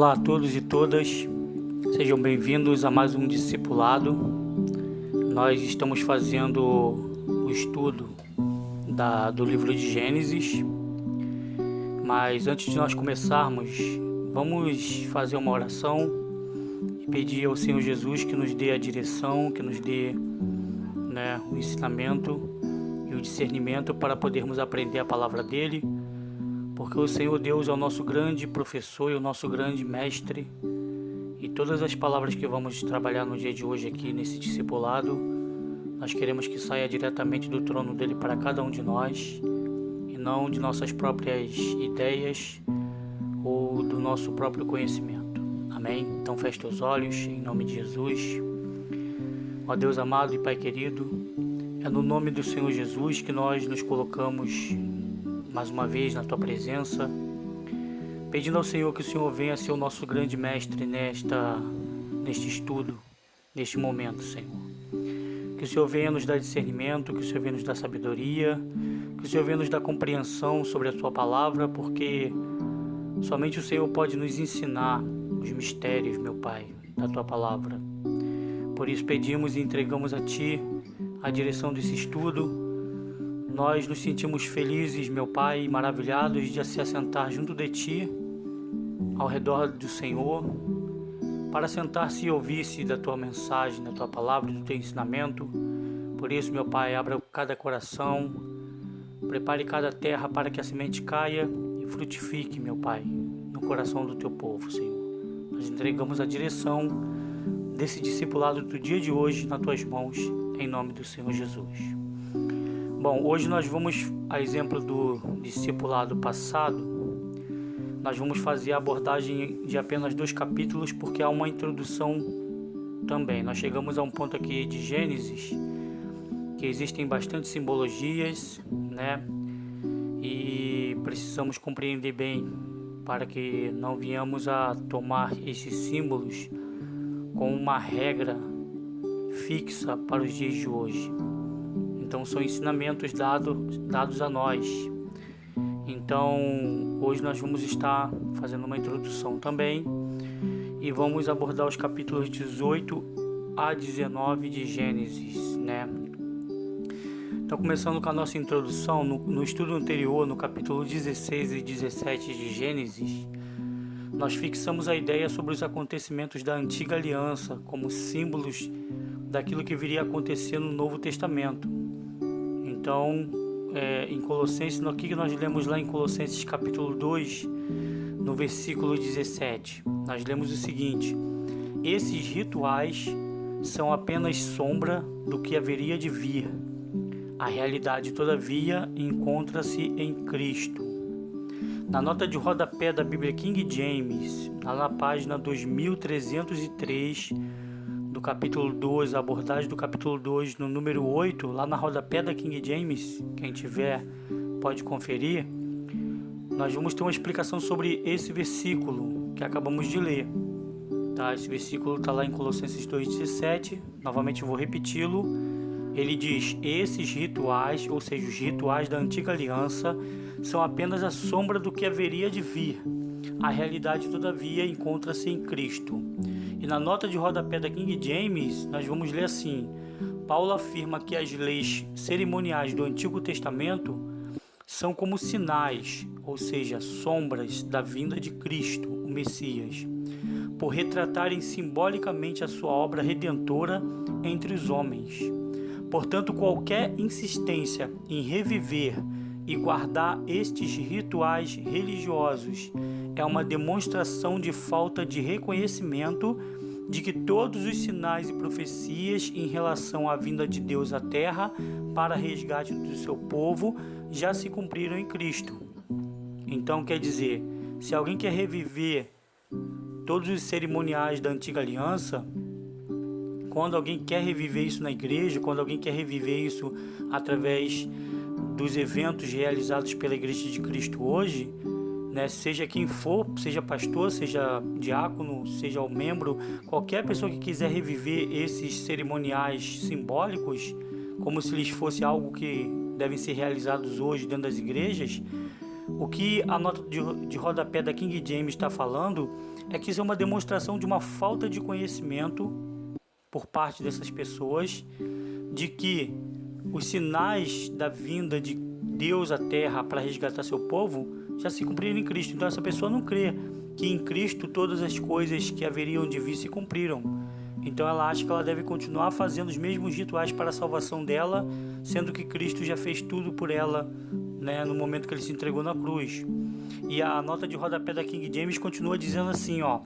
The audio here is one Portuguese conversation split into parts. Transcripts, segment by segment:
Olá a todos e todas, sejam bem-vindos a mais um discipulado. Nós estamos fazendo o estudo do livro de Gênesis, mas antes de nós começarmos, vamos fazer uma oração e pedir ao Senhor Jesus que nos dê a direção, que nos dê o ensinamento e o discernimento para podermos aprender a palavra dele, porque o Senhor Deus é o nosso grande professor e o nosso grande mestre, e todas as palavras que vamos trabalhar no dia de hoje aqui nesse discipulado, nós queremos que saia diretamente do trono dele para cada um de nós, e não de nossas próprias ideias ou do nosso próprio conhecimento. Amém? Então feche teus olhos, em nome de Jesus. Ó Deus amado e Pai querido, é no nome do Senhor Jesus que nós nos colocamos mais uma vez na Tua presença, pedindo ao Senhor que o Senhor venha ser o nosso grande mestre neste estudo, neste momento, Senhor. Que o Senhor venha nos dar discernimento, que o Senhor venha nos dar sabedoria, que o Senhor venha nos dar compreensão sobre a Tua palavra, porque somente o Senhor pode nos ensinar os mistérios, meu Pai, da Tua palavra. Por isso pedimos e entregamos a Ti a direção desse estudo. Nós nos sentimos felizes, meu Pai, maravilhados de se assentar junto de Ti, ao redor do Senhor, para sentar-se e ouvir-se da Tua mensagem, da Tua palavra, do Teu ensinamento. Por isso, meu Pai, abra cada coração, prepare cada terra para que a semente caia e frutifique, meu Pai, no coração do Teu povo, Senhor. Nós entregamos a direção desse discipulado do dia de hoje nas Tuas mãos, em nome do Senhor Jesus. Bom, hoje nós vamos, a exemplo do discipulado passado, nós vamos fazer a abordagem de apenas 2 capítulos, porque há uma introdução também. Nós chegamos a um ponto aqui de Gênesis, que existem bastante simbologias, e precisamos compreender bem, para que não venhamos a tomar esses símbolos como uma regra fixa para os dias de hoje. Então são ensinamentos dados a nós. Então hoje nós vamos estar fazendo uma introdução também e vamos abordar os capítulos 18 a 19 de Gênesis, Então, começando com a nossa introdução, no estudo anterior, no capítulo 16 e 17 de Gênesis, nós fixamos a ideia sobre os acontecimentos da antiga aliança como símbolos daquilo que viria a acontecer no Novo Testamento. Então, em Colossenses, o que nós lemos lá em Colossenses capítulo 2, no versículo 17, nós lemos o seguinte: esses rituais são apenas sombra do que haveria de vir. A realidade, todavia, encontra-se em Cristo. Na nota de rodapé da Bíblia King James, lá na página 2303, do capítulo 2, a abordagem do capítulo 2, no número 8, lá na rodapé da King James, quem tiver pode conferir, nós vamos ter uma explicação sobre esse versículo que acabamos de ler. Esse versículo está lá em Colossenses 2,17, novamente eu vou repeti-lo. Ele diz: esses rituais, ou seja, os rituais da antiga aliança, são apenas a sombra do que haveria de vir. A realidade, todavia, encontra-se em Cristo. E na nota de rodapé da King James, nós vamos ler assim: Paulo afirma que as leis cerimoniais do Antigo Testamento são como sinais, ou seja, sombras da vinda de Cristo, o Messias, por retratarem simbolicamente a sua obra redentora entre os homens. Portanto, qualquer insistência em reviver e guardar estes rituais religiosos é uma demonstração de falta de reconhecimento de que todos os sinais e profecias em relação à vinda de Deus à Terra para resgate do seu povo já se cumpriram em Cristo. Então, quer dizer, se alguém quer reviver todos os cerimoniais da antiga aliança, quando alguém quer reviver isso na igreja, quando alguém quer reviver isso através dos eventos realizados pela Igreja de Cristo hoje, seja quem for, seja pastor, seja diácono, seja o membro, qualquer pessoa que quiser reviver esses cerimoniais simbólicos, como se lhes fosse algo que devem ser realizados hoje dentro das igrejas, o que a nota de rodapé da King James está falando é que isso é uma demonstração de uma falta de conhecimento por parte dessas pessoas, de que os sinais da vinda de Deus à Terra para resgatar seu povo já se cumpriram em Cristo. Então essa pessoa não crê que em Cristo todas as coisas que haveriam de vir se cumpriram. Então ela acha que ela deve continuar fazendo os mesmos rituais para a salvação dela, sendo que Cristo já fez tudo por ela, né, no momento que ele se entregou na cruz. E a nota de rodapé da King James continua dizendo assim, ó: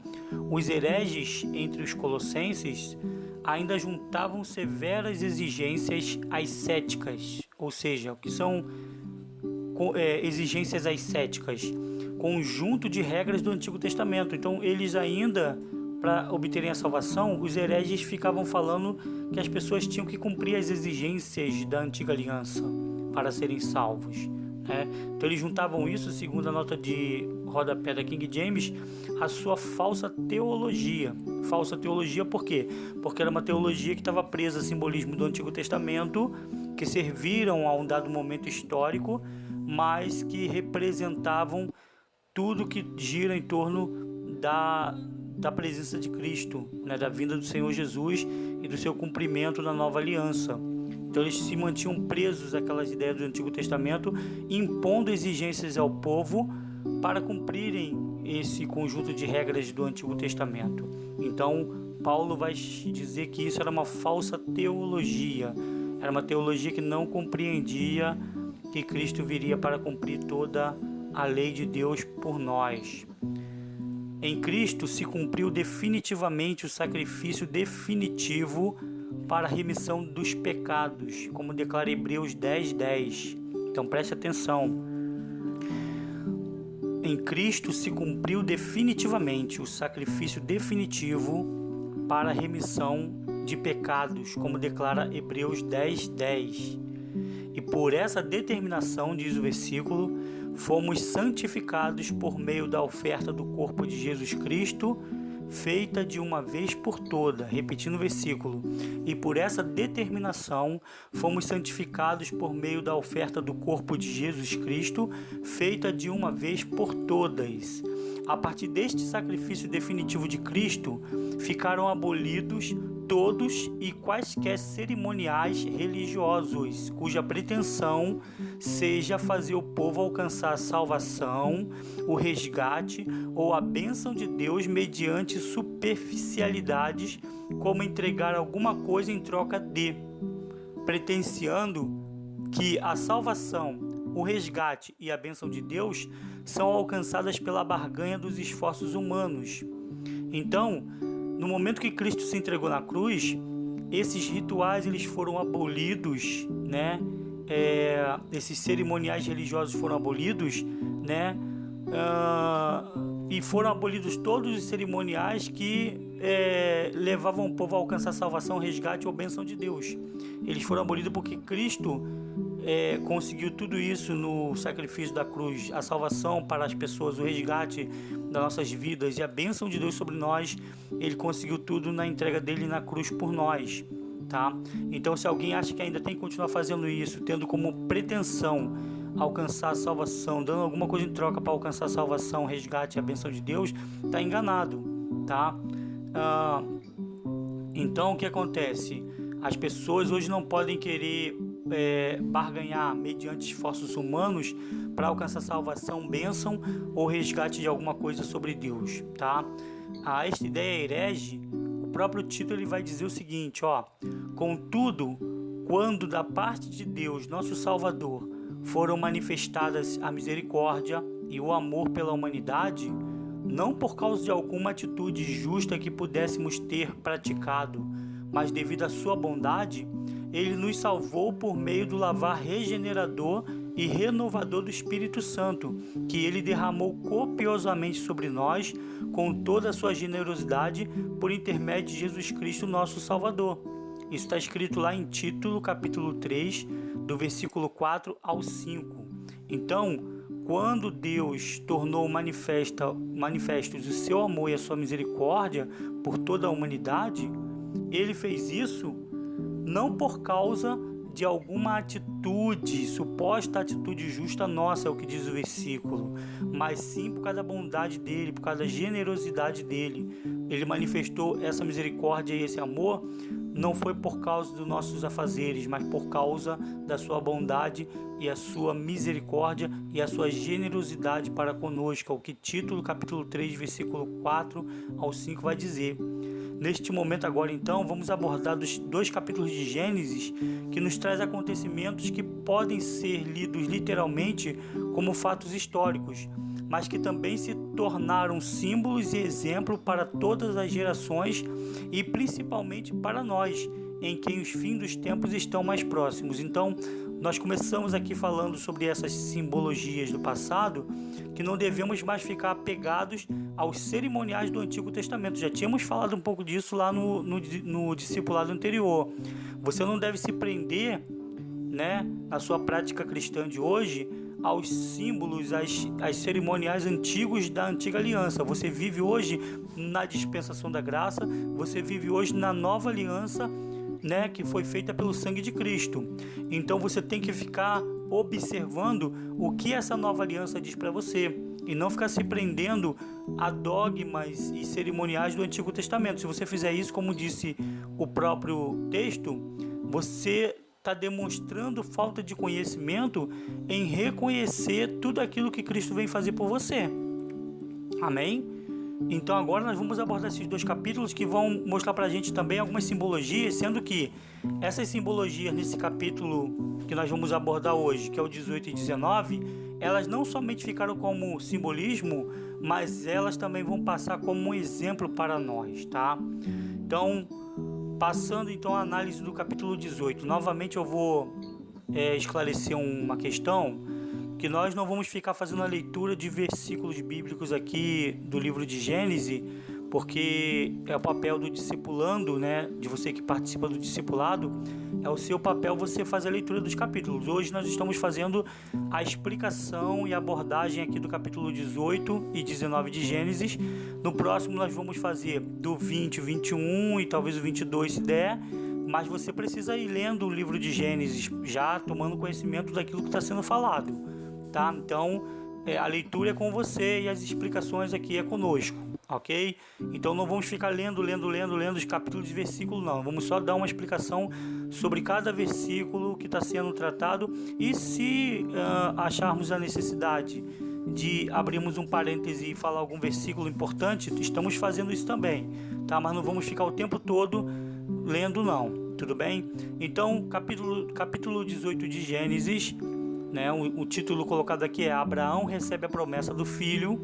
os hereges entre os colossenses ainda juntavam severas exigências ascéticas, ou seja, o que são exigências ascéticas? Conjunto de regras do Antigo Testamento. Então eles ainda, para obterem a salvação, os hereges ficavam falando que as pessoas tinham que cumprir as exigências da Antiga Aliança para serem salvos, né? Então eles juntavam isso, segundo a nota de rodapé da King James, a sua falsa teologia. Falsa teologia por quê? Porque era uma teologia que estava presa a simbolismo do Antigo Testamento, que serviram a um dado momento histórico, mas que representavam tudo que gira em torno da presença de Cristo, né, da vinda do Senhor Jesus e do seu cumprimento na nova aliança. Então eles se mantinham presos àquelas ideias do Antigo Testamento, impondo exigências ao povo para cumprirem esse conjunto de regras do Antigo Testamento. Então Paulo vai dizer que isso era uma falsa teologia, era uma teologia que não compreendia que Cristo viria para cumprir toda a lei de Deus por nós. Em Cristo se cumpriu definitivamente o sacrifício definitivo para a remissão dos pecados, como declara Hebreus 10:10. Então preste atenção. Em Cristo se cumpriu definitivamente o sacrifício definitivo para a remissão de pecados, como declara Hebreus 10:10. E por essa determinação, diz o versículo, fomos santificados por meio da oferta do corpo de Jesus Cristo, feita de uma vez por toda. Repetindo o versículo. E por essa determinação, fomos santificados por meio da oferta do corpo de Jesus Cristo, feita de uma vez por todas. A partir deste sacrifício definitivo de Cristo, ficaram abolidos todos e quaisquer cerimoniais religiosos, cuja pretensão seja fazer o povo alcançar a salvação, o resgate ou a bênção de Deus mediante superficialidades, como entregar alguma coisa em troca de, pretenciando que a salvação, o resgate e a bênção de Deus são alcançadas pela barganha dos esforços humanos. Então, no momento que Cristo se entregou na cruz, esses rituais eles foram abolidos, né? Esses cerimoniais religiosos foram abolidos, né? E foram abolidos todos os cerimoniais que levavam o povo a alcançar salvação, resgate ou bênção de Deus. Eles foram abolidos porque Cristo conseguiu tudo isso no sacrifício da cruz, a salvação para as pessoas, o resgate das nossas vidas e a bênção de Deus sobre nós. Ele conseguiu tudo na entrega dele na cruz por nós, tá? Então, se alguém acha que ainda tem que continuar fazendo isso, tendo como pretensão alcançar a salvação, dando alguma coisa em troca para alcançar a salvação, resgate e a bênção de Deus, está enganado, tá? Então, o que acontece? As pessoas hoje não podem querer barganhar mediante esforços humanos para alcançar salvação, bênção ou resgate de alguma coisa sobre Deus, tá? Esta ideia herege, o próprio título ele vai dizer o seguinte, ó: contudo, quando da parte de Deus, nosso Salvador, foram manifestadas a misericórdia e o amor pela humanidade, não por causa de alguma atitude justa que pudéssemos ter praticado, mas devido à sua bondade, ele nos salvou por meio do lavar regenerador e renovador do Espírito Santo, que ele derramou copiosamente sobre nós com toda a sua generosidade por intermédio de Jesus Cristo, nosso Salvador. Isso está escrito lá em Tito, capítulo 3, do versículo 4 ao 5. Então, quando Deus tornou manifestos o seu amor e a sua misericórdia por toda a humanidade, ele fez isso não por causa de alguma atitude, suposta atitude justa nossa, é o que diz o versículo, mas sim por causa da bondade dele, por causa da generosidade dele. Ele manifestou essa misericórdia e esse amor, não foi por causa dos nossos afazeres, mas por causa da sua bondade e a sua misericórdia e a sua generosidade para conosco, é o que Tito, capítulo 3, versículo 4 ao 5 vai dizer. Neste momento agora, então, vamos abordar os 2 capítulos de Gênesis, que nos traz acontecimentos que podem ser lidos literalmente como fatos históricos, mas que também se tornaram símbolos e exemplo para todas as gerações e principalmente para nós, em quem os fins dos tempos estão mais próximos. Então, nós começamos aqui falando sobre essas simbologias do passado, que não devemos mais ficar apegados aos cerimoniais do Antigo Testamento. Já tínhamos falado um pouco disso lá no discipulado anterior. Você não deve se prender, né, na sua prática cristã de hoje, aos símbolos, às cerimoniais antigos da antiga aliança. Você vive hoje na dispensação da graça, você vive hoje na nova aliança, né, que foi feita pelo sangue de Cristo. Então você tem que ficar observando o que essa nova aliança diz para você e não ficar se prendendo a dogmas e cerimoniais do Antigo Testamento. Se você fizer isso, como disse o próprio texto, você está demonstrando falta de conhecimento em reconhecer tudo aquilo que Cristo vem fazer por você. Amém? Então agora nós vamos abordar esses 2 capítulos que vão mostrar para a gente também algumas simbologias, sendo que essas simbologias nesse capítulo que nós vamos abordar hoje, que é o 18 e 19, elas não somente ficaram como simbolismo, mas elas também vão passar como um exemplo para nós, tá? Então, passando então a análise do capítulo 18, novamente eu vou esclarecer uma questão, que nós não vamos ficar fazendo a leitura de versículos bíblicos aqui do livro de Gênesis, porque é o papel do discipulando, né, de você que participa do discipulado, é o seu papel você fazer a leitura dos capítulos. Hoje nós estamos fazendo a explicação e abordagem aqui do capítulo 18 e 19 de Gênesis. No próximo nós vamos fazer do 20, 21 e talvez o 22 se der, mas você precisa ir lendo o livro de Gênesis, já tomando conhecimento daquilo que está sendo falado, tá? Então a leitura é com você e as explicações aqui é conosco, ok? Então não vamos ficar lendo os capítulos e versículos, não. Vamos só dar uma explicação sobre cada versículo que está sendo tratado, e se acharmos a necessidade de abrirmos um parêntese e falar algum versículo importante, estamos fazendo isso também, tá? Mas não vamos ficar o tempo todo lendo, não, tudo bem? Então, capítulo 18 de Gênesis, né, o título colocado aqui é Abraão recebe a promessa do filho.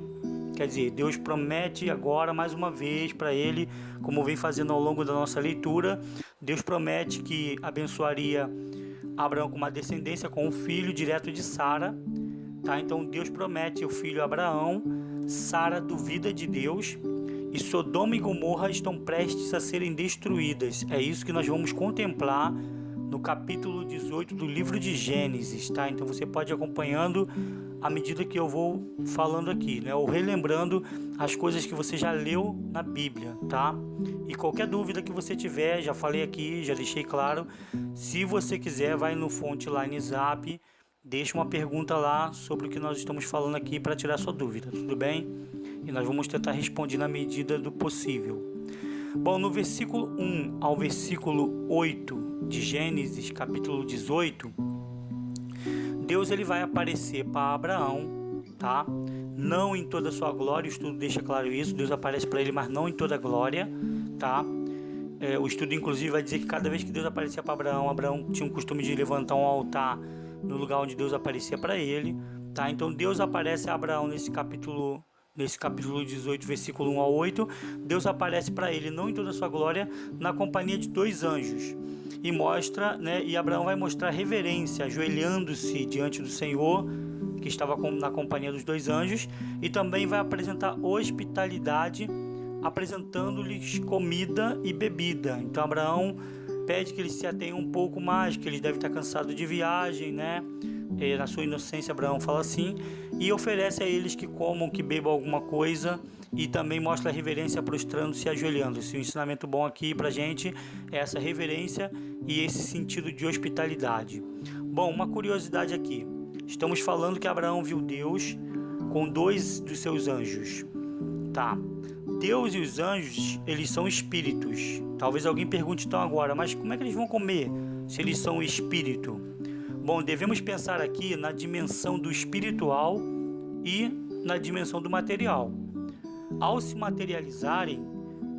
Quer dizer, Deus promete agora mais uma vez para ele, como vem fazendo ao longo da nossa leitura, Deus promete que abençoaria Abraão com uma descendência, com um filho direto de Sara, tá? Então Deus promete o filho a Abraão, Sara duvida de Deus, e Sodoma e Gomorra estão prestes a serem destruídas. É isso que nós vamos contemplar no capítulo 18 do livro de Gênesis, tá? Então você pode ir acompanhando à medida que eu vou falando aqui, né? Ou relembrando as coisas que você já leu na Bíblia, tá? E qualquer dúvida que você tiver, já falei aqui, já deixei claro. Se você quiser, vai no Frontline Zap, deixa uma pergunta lá sobre o que nós estamos falando aqui para tirar sua dúvida, tudo bem? E nós vamos tentar responder na medida do possível. Bom, no versículo 1 ao versículo 8 de Gênesis, capítulo 18, Deus ele vai aparecer para Abraão, tá? Não em toda a sua glória, o estudo deixa claro isso, Deus aparece para ele, mas não em toda a glória, tá? O estudo inclusive vai dizer que cada vez que Deus aparecia para Abraão, Abraão tinha o costume de levantar um altar no lugar onde Deus aparecia para ele, tá? Então Deus aparece a Abraão nesse capítulo 18, versículo 1 ao 8, Deus aparece para ele, não em toda a sua glória, na companhia de 2 anjos, e mostra, né, e Abraão vai mostrar reverência, ajoelhando-se diante do Senhor, que estava na companhia dos 2 anjos, e também vai apresentar hospitalidade, apresentando-lhes comida e bebida. Então Abraão pede que eles se atenham um pouco mais, que eles devem estar cansados de viagem, né? Na sua inocência, Abraão fala assim, e oferece a eles que comam, que bebam alguma coisa, e também mostra a reverência prostrando-se e ajoelhando. Esse ensinamento bom aqui pra gente é essa reverência e esse sentido de hospitalidade. Bom, uma curiosidade aqui. Estamos falando que Abraão viu Deus com 2 dos seus anjos. Tá. Deus e os anjos, eles são espíritos. Talvez alguém pergunte então agora, mas como é que eles vão comer se eles são espírito? Bom, devemos pensar aqui na dimensão do espiritual e na dimensão do material. Ao se materializarem,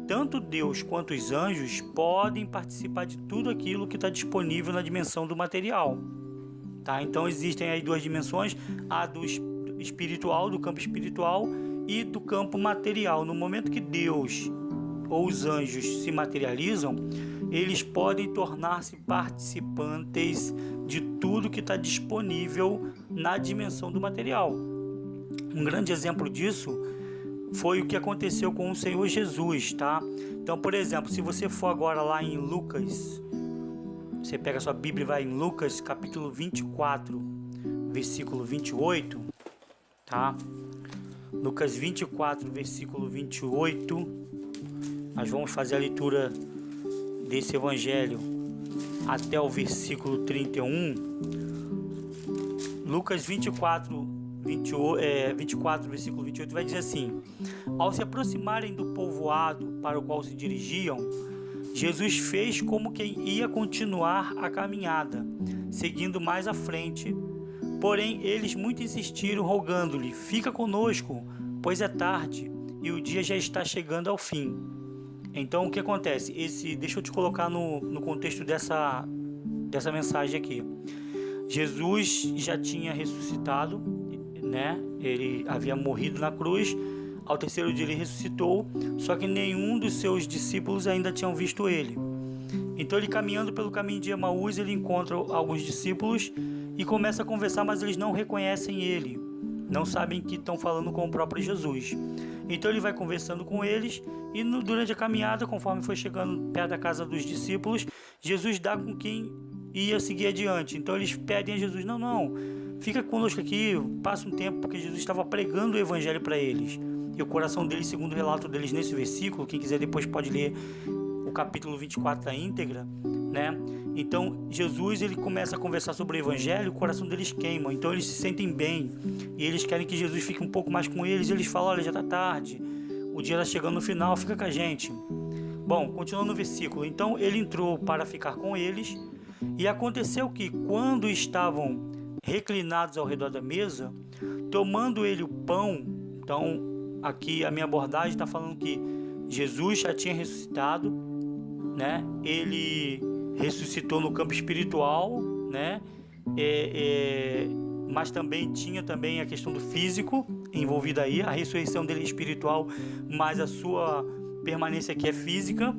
tanto Deus quanto os anjos podem participar de tudo aquilo que está disponível na dimensão do material. Tá? Então existem aí 2 dimensões, a do espiritual, do campo espiritual e do campo material. No momento que Deus ou os anjos se materializam, eles podem tornar-se participantes de tudo que está disponível na dimensão do material. Um grande exemplo disso foi o que aconteceu com o Senhor Jesus, tá? Então, por exemplo, se você for agora lá em Lucas, você pega a sua Bíblia e vai em Lucas, capítulo 24, versículo 28, tá? Lucas 24, versículo 28, nós vamos fazer a leitura desse evangelho até o versículo 31. Lucas 24, versículo 28 vai dizer assim: ao se aproximarem do povoado para o qual se dirigiam, Jesus fez como quem ia continuar a caminhada, seguindo mais à frente. Porém, eles muito insistiram, rogando-lhe: fica conosco, pois é tarde e o dia já está chegando ao fim. Então, o que acontece? Deixa eu te colocar no contexto dessa mensagem aqui. Jesus já tinha ressuscitado, né? Ele havia morrido na cruz. Ao 3º dia ele ressuscitou, só que nenhum dos seus discípulos ainda tinham visto ele. Então, ele caminhando pelo caminho de Emaús, ele encontra alguns discípulos e começa a conversar, mas eles não reconhecem ele, não sabem que estão falando com o próprio Jesus. Então ele vai conversando com eles e durante a caminhada, conforme foi chegando perto da casa dos discípulos, Jesus dá com quem ia seguir adiante. Então eles pedem a Jesus: não, fica conosco aqui, passa um tempo, porque Jesus estava pregando o evangelho para eles. E o coração deles, segundo o relato deles nesse versículo, quem quiser depois pode ler o capítulo 24 da íntegra, né? Então Jesus, ele começa a conversar sobre o evangelho, o coração deles queima, então eles se sentem bem e eles querem que Jesus fique um pouco mais com eles. Eles falam: olha, já está tarde, o dia está chegando no final, fica com a gente. Bom, continuando no versículo, então ele entrou para ficar com eles, e aconteceu que, quando estavam reclinados ao redor da mesa, tomando ele o pão, então aqui a minha abordagem está falando que Jesus já tinha ressuscitado, né? Ele ressuscitou no campo espiritual, né? Mas também tinha a questão do físico envolvida aí. A ressurreição dele é espiritual, mas a sua permanência aqui é física.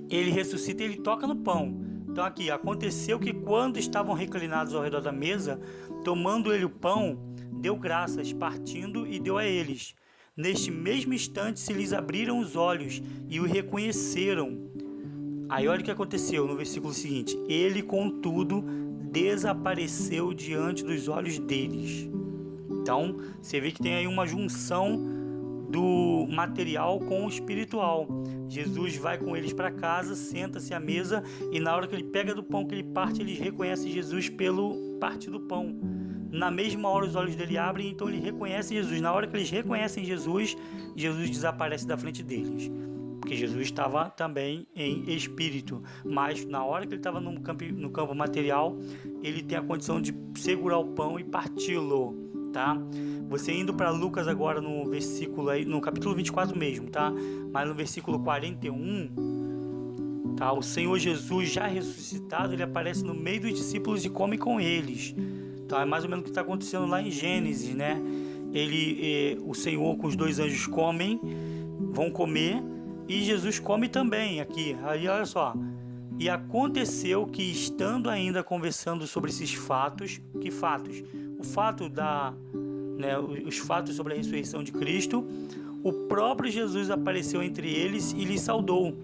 Ele ressuscita e ele toca no pão. Então aqui, aconteceu que, quando estavam reclinados ao redor da mesa, tomando ele o pão, deu graças, partindo, e deu a eles. Neste mesmo instante se lhes abriram os olhos e o reconheceram. Aí olha o que aconteceu no versículo seguinte: ele, contudo, desapareceu diante dos olhos deles. Então você vê que tem aí uma junção do material com o espiritual. Jesus vai com eles para casa, senta-se à mesa, e na hora que ele pega do pão, que ele parte, eles reconhecem Jesus pelo parte do pão. Na mesma hora os olhos dele abrem, então ele reconhece Jesus. Na hora que eles reconhecem Jesus, Jesus desaparece da frente deles, porque Jesus estava também em espírito, mas na hora que ele estava no campo material, ele tem a condição de segurar o pão e parti-lo, tá? Você indo para Lucas agora no versículo aí, no capítulo 24 mesmo, tá? Mas no versículo 41, tá? O Senhor Jesus, já ressuscitado, ele aparece no meio dos discípulos e come com eles. Então é mais ou menos o que está acontecendo lá em Gênesis, né? O Senhor com os 2 anjos vão comer, e Jesus come também aqui. Aí olha só: e aconteceu que, estando ainda conversando sobre esses fatos, que fatos? Os fatos sobre a ressurreição de Cristo, o próprio Jesus apareceu entre eles e lhes saudou: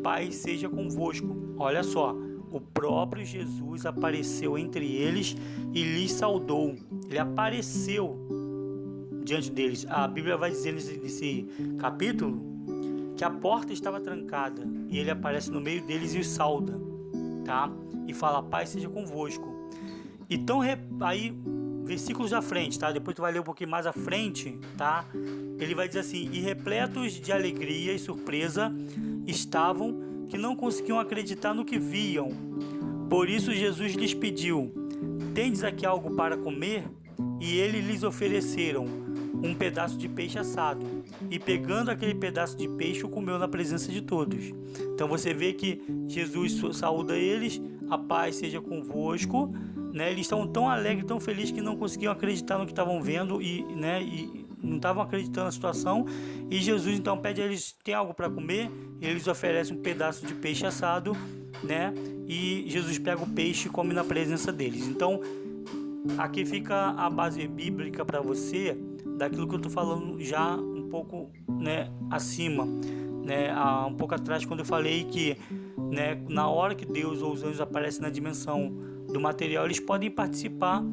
Pai seja convosco. Olha só, o próprio Jesus apareceu entre eles e lhes saudou. Ele apareceu diante deles. A Bíblia vai dizer nesse capítulo que a porta estava trancada e ele aparece no meio deles e os sauda, tá? E fala: paz seja convosco. Então aí versículos à frente, tá? Depois tu vai ler um pouquinho mais à frente, tá? Ele vai dizer assim: e repletos de alegria e surpresa estavam, que não conseguiam acreditar no que viam. Por isso Jesus lhes pediu: tendes aqui algo para comer? E eles lhes ofereceram um pedaço de peixe assado, e pegando aquele pedaço de peixe o comeu na presença de todos. Então você vê que Jesus saúda eles: a paz seja convosco, né? Eles estavam tão alegres, tão felizes, que não conseguiam acreditar no que estavam vendo e não estavam acreditando na situação. E Jesus então pede a eles: tem algo para comer? Eles oferecem um pedaço de peixe assado, né? E Jesus pega o peixe e come na presença deles. Então aqui fica a base bíblica para você daquilo que eu estou falando já um pouco, né, acima, né, um pouco atrás, quando eu falei que, né, na hora que Deus ou os anjos aparecem na dimensão do material, eles podem participar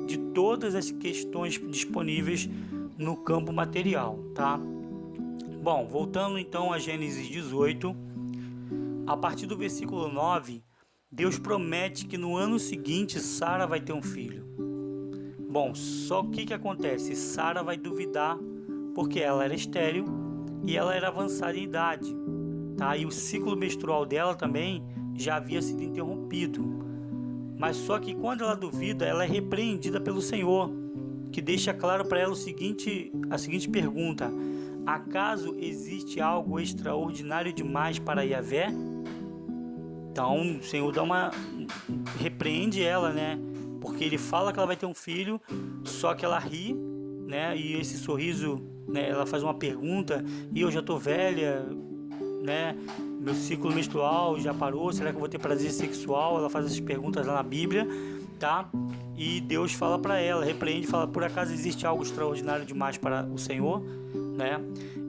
de todas as questões disponíveis no campo material, tá? Bom, voltando então a Gênesis 18, a partir do versículo 9, Deus promete que no ano seguinte Sara vai ter um filho. Bom, só que acontece? Sara vai duvidar, porque ela era estéril e ela era avançada em idade, tá? E o ciclo menstrual dela também já havia sido interrompido. Mas só que quando ela duvida, ela é repreendida pelo Senhor, que deixa claro para ela a seguinte pergunta: acaso existe algo extraordinário demais para Yahvé? Então o Senhor repreende ela, né? Porque ele fala que ela vai ter um filho, só que ela ri, né? E esse sorriso, né? Ela faz uma pergunta: e eu já tô velha, né? Meu ciclo menstrual já parou, será que eu vou ter prazer sexual? Ela faz essas perguntas lá na Bíblia, tá? E Deus fala para ela, repreende, fala: por acaso existe algo extraordinário demais para o Senhor, né?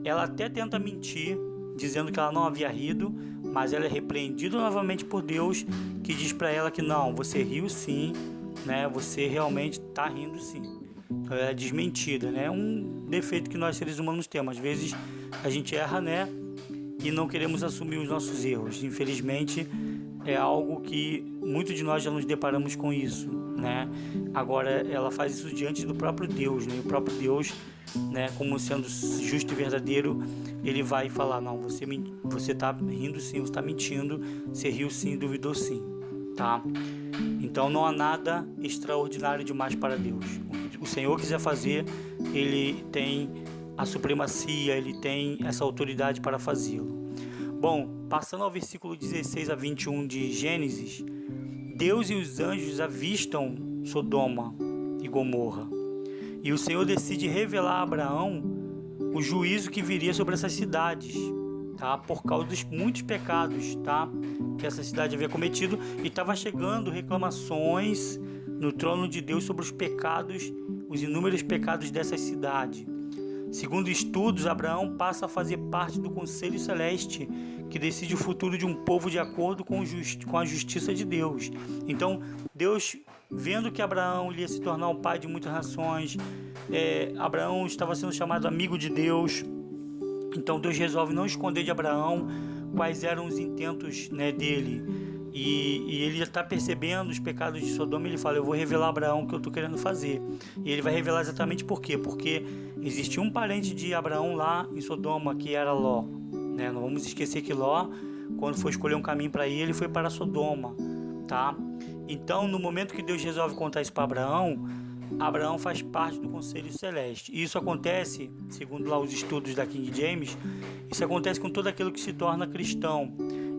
Ela até tenta mentir, dizendo que ela não havia rido, mas ela é repreendida novamente por Deus, que diz para ela que não, você riu sim, né? Você realmente está rindo sim. Então ela é desmentida, né? Um defeito que nós seres humanos temos. Às vezes a gente erra, né? E não queremos assumir os nossos erros. Infelizmente é algo que muitos de nós já nos deparamos com isso, né? Agora ela faz isso diante do próprio Deus, né? O próprio Deus, né, como sendo justo e verdadeiro, ele vai falar: não, você está rindo sim, você está mentindo, você riu sim, duvidou sim, tá? Então não há nada extraordinário demais para Deus. O que o Senhor quiser fazer, ele tem a supremacia, ele tem essa autoridade para fazê-lo. Bom, passando ao versículo 16 a 21 de Gênesis, Deus e os anjos avistam Sodoma e Gomorra, e o Senhor decide revelar a Abraão o juízo que viria sobre essas cidades, tá? Por causa dos muitos pecados, tá? Que essa cidade havia cometido, e estava chegando reclamações no trono de Deus sobre os pecados, os inúmeros pecados dessa cidade. Segundo estudos, Abraão passa a fazer parte do Conselho Celeste, que decide o futuro de um povo de acordo com a justiça de Deus. Então, Deus, vendo que Abraão ia se tornar o pai de muitas nações, Abraão estava sendo chamado amigo de Deus. Então, Deus resolve não esconder de Abraão quais eram os intentos, né, dele. E ele já está percebendo os pecados de Sodoma. Ele fala: eu vou revelar a Abraão o que eu estou querendo fazer. E ele vai revelar exatamente por quê? Porque existia um parente de Abraão lá em Sodoma, que era Ló, né? Não vamos esquecer que Ló, quando foi escolher um caminho para ir, ele foi para Sodoma, tá? Então, no momento que Deus resolve contar isso para Abraão, Abraão faz parte do Conselho Celeste. E isso acontece, segundo lá os estudos da King James, isso acontece com todo aquele que se torna cristão.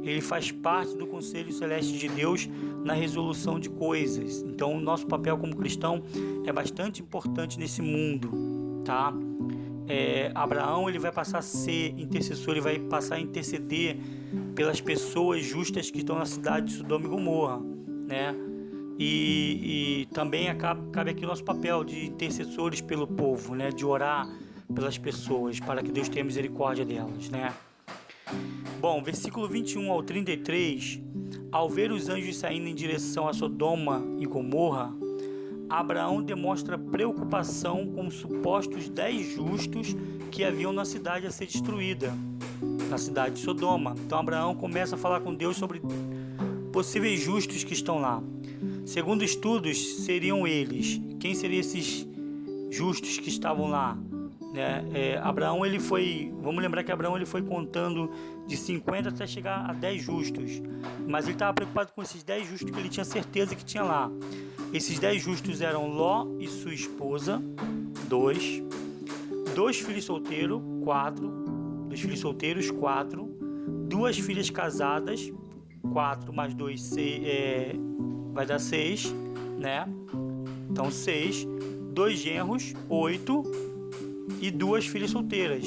Ele faz parte do Conselho Celeste de Deus na resolução de coisas. Então, o nosso papel como cristão é bastante importante nesse mundo, tá? Abraão, ele vai passar a ser intercessor, ele vai passar a interceder pelas pessoas justas que estão na cidade de Sodoma e Gomorra, né? E também cabe aqui o nosso papel de intercessores pelo povo, né? De orar pelas pessoas, para que Deus tenha misericórdia delas, né? Bom, versículo 21 ao 33, Ao ver os anjos saindo em direção a Sodoma e Gomorra, Abraão demonstra preocupação com os supostos 10 justos que haviam na cidade a ser destruída, na cidade de Sodoma. Então Abraão começa a falar com Deus sobre possíveis justos que estão lá. Segundo estudos, seriam eles. Quem seriam esses justos que estavam lá? Abraão, vamos lembrar que Abraão ele foi contando de 50 até chegar a 10 justos, mas ele estava preocupado com esses 10 justos que ele tinha certeza que tinha lá. Esses 10 justos eram Ló e sua esposa, 2 filhos solteiros, 4, 2 filhas casadas, 4 mais 2 vai dar 6, né? Então 6, 2 genros, 8 e 2 filhas solteiras,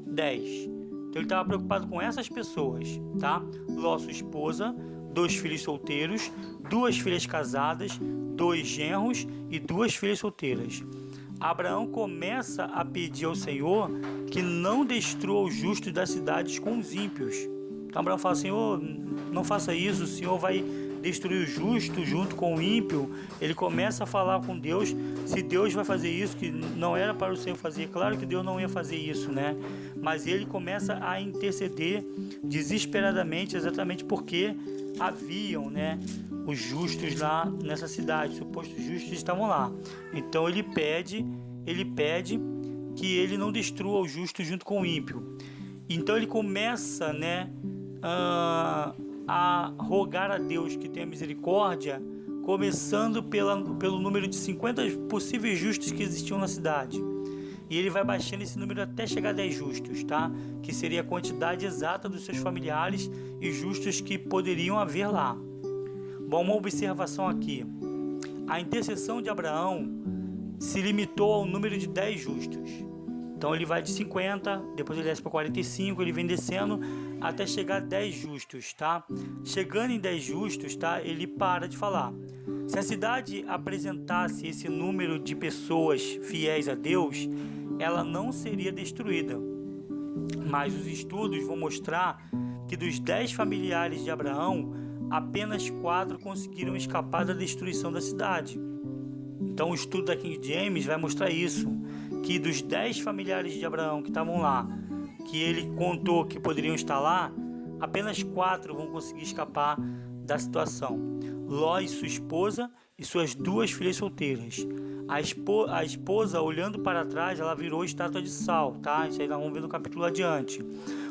10. Então ele estava preocupado com essas pessoas, tá? Ló, sua esposa, 2 filhos solteiros, 2 filhas casadas, 2 genros e 2 filhas solteiras. Abraão começa a pedir ao Senhor que não destrua os justos das cidades com os ímpios. Então Abraão fala: Senhor, não faça isso, o Senhor vai destruir o justo junto com o ímpio. Ele começa a falar com Deus se Deus vai fazer isso, que não era para o Senhor fazer. Claro que Deus não ia fazer isso, né? Mas ele começa a interceder desesperadamente, exatamente porque haviam, né, os justos lá nessa cidade, supostos justos estavam lá. Então ele pede que ele não destrua o justo junto com o ímpio. Então ele começa, né, a rogar a Deus que tenha misericórdia, começando pelo número de 50 possíveis justos que existiam na cidade. E ele vai baixando esse número até chegar a 10 justos, tá? Que seria a quantidade exata dos seus familiares e justos que poderiam haver lá. Bom, uma observação aqui. A intercessão de Abraão se limitou ao número de 10 justos. Então ele vai de 50, depois ele desce para 45, ele vem descendo até chegar a 10 justos, tá? Chegando em 10 justos, tá? Ele para de falar. Se a cidade apresentasse esse número de pessoas fiéis a Deus, ela não seria destruída. Mas os estudos vão mostrar que dos 10 familiares de Abraão, apenas 4 conseguiram escapar da destruição da cidade. Então o estudo da King James vai mostrar isso, que dos 10 familiares de Abraão que estavam lá, que ele contou que poderiam estar lá, apenas 4 vão conseguir escapar da situação. Ló e sua esposa e suas 2 filhas solteiras. A esposa, olhando para trás, ela virou estátua de sal, tá? Isso aí nós vamos ver no capítulo adiante.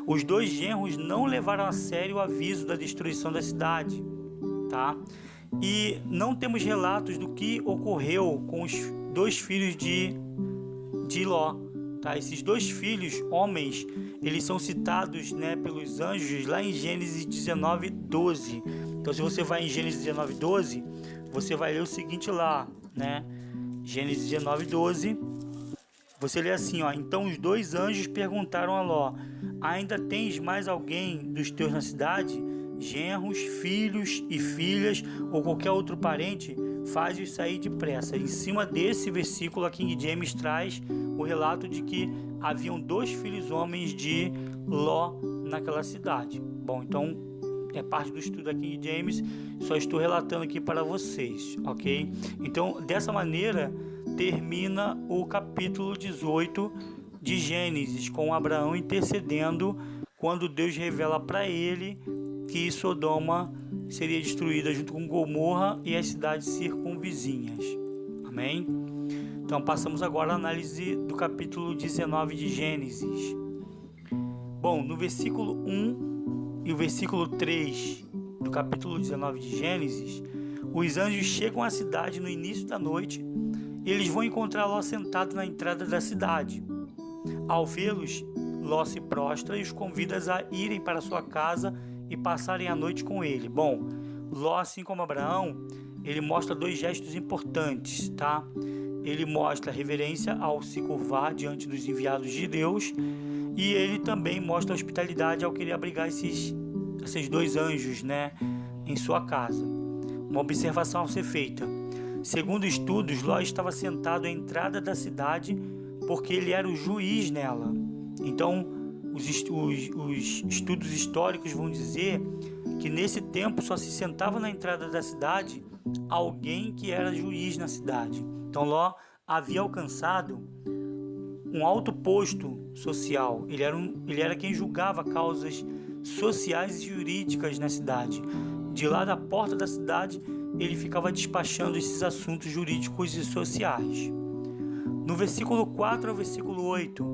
Os 2 genros não levaram a sério o aviso da destruição da cidade, tá? E não temos relatos do que ocorreu com os 2 filhos de Ló, tá? Esses 2 filhos, homens, eles são citados, né, pelos anjos lá em Gênesis 19:12. Então se você vai em Gênesis 19:12, você vai ler o seguinte lá, né? Gênesis 19:12, você lê assim, ó: Então os 2 anjos perguntaram a Ló: Ainda tens mais alguém dos teus na cidade? Genros, filhos e filhas ou qualquer outro parente? Faz-os sair depressa. Em cima desse versículo, a King James traz o relato de que haviam 2 filhos homens de Ló naquela cidade. Bom, então é parte do estudo da King James, só estou relatando aqui para vocês, ok? Então, dessa maneira, termina o capítulo 18 de Gênesis, com Abraão intercedendo quando Deus revela para ele que Sodoma seria destruída junto com Gomorra e as cidades circunvizinhas. Amém? Então passamos agora à análise do capítulo 19 de Gênesis. Bom, no versículo 1 e o versículo 3 do capítulo 19 de Gênesis, os anjos chegam à cidade no início da noite e eles vão encontrar Ló sentado na entrada da cidade. Ao vê-los, Ló se prostra e os convida a irem para sua casa e passarem a noite com ele. Bom, Ló, assim como Abraão, ele mostra 2 gestos importantes, tá? Ele mostra reverência ao se curvar diante dos enviados de Deus, e ele também mostra hospitalidade ao querer abrigar esses 2 anjos, né, em sua casa. Uma observação a ser feita: segundo estudos, Ló estava sentado à entrada da cidade porque ele era o juiz nela. Então os estudos históricos vão dizer que nesse tempo só se sentava na entrada da cidade alguém que era juiz na cidade. Então Ló havia alcançado um alto posto social. Ele era quem julgava causas sociais e jurídicas na cidade. De lá da porta da cidade, ele ficava despachando esses assuntos jurídicos e sociais. No versículo 4 ao versículo 8,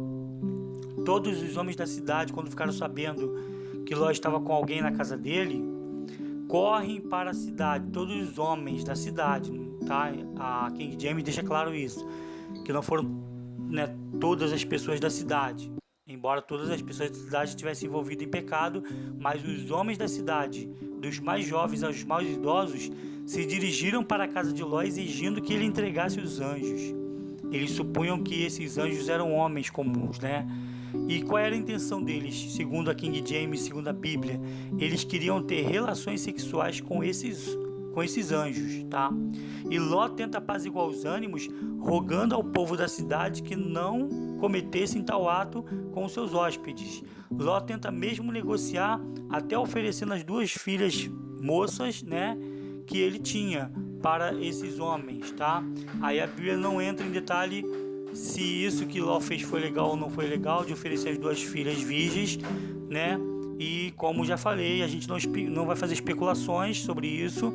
todos os homens da cidade, quando ficaram sabendo que Ló estava com alguém na casa dele, correm para a cidade, todos os homens da cidade, tá? A King James deixa claro isso, que não foram, né, todas as pessoas da cidade, embora todas as pessoas da cidade estivessem envolvidas em pecado, mas os homens da cidade, dos mais jovens aos mais idosos, se dirigiram para a casa de Ló exigindo que ele entregasse os anjos. Eles supunham que esses anjos eram homens comuns, né? E qual era a intenção deles, segundo a King James, segundo a Bíblia? Eles queriam ter relações sexuais com esses anjos, tá? E Ló tenta apaziguar os ânimos, rogando ao povo da cidade que não cometessem tal ato com seus hóspedes. Ló tenta mesmo negociar, até oferecendo as 2 filhas moças, né, que ele tinha para esses homens, tá? Aí a Bíblia não entra em detalhe se isso que Ló fez foi legal ou não foi legal, de oferecer as 2 filhas virgens, né? E como já falei, a gente não vai fazer especulações sobre isso,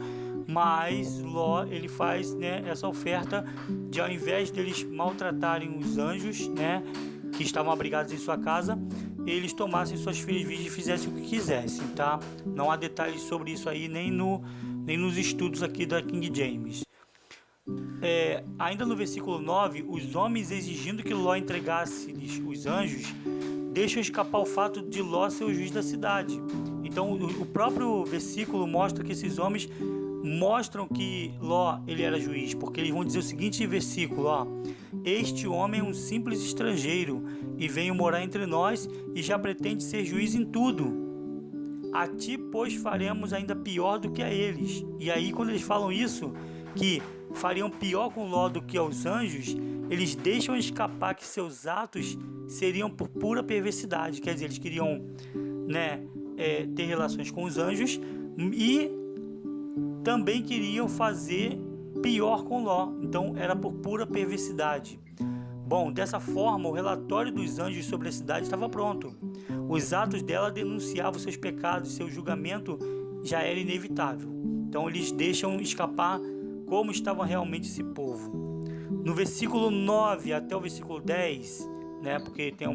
mas Ló, ele faz, né, essa oferta de, ao invés deles maltratarem os anjos, né, que estavam abrigados em sua casa, eles tomassem suas filhas virgens e fizessem o que quisessem, tá? Não há detalhes sobre isso aí, nem nos estudos aqui da King James. Ainda no versículo 9, os homens exigindo que Ló entregasse-lhes os anjos, deixam escapar o fato de Ló ser o juiz da cidade. Então o próprio versículo mostra que esses homens mostram que Ló, ele era juiz, porque eles vão dizer o seguinte versículo, ó: este homem é um simples estrangeiro e veio morar entre nós e já pretende ser juiz em tudo. A ti, pois, faremos ainda pior do que a eles. E aí, quando eles falam isso, que fariam pior com Ló do que aos anjos, eles deixam escapar que seus atos seriam por pura perversidade. Quer dizer, eles queriam, né, ter relações com os anjos e também queriam fazer pior com Ló. Então era por pura perversidade. Bom, dessa forma, o relatório dos anjos sobre a cidade estava pronto. Os atos dela denunciavam seus pecados, seu julgamento já era inevitável. Então eles deixam escapar como estava realmente esse povo. No versículo 9 até o versículo 10, né, porque tem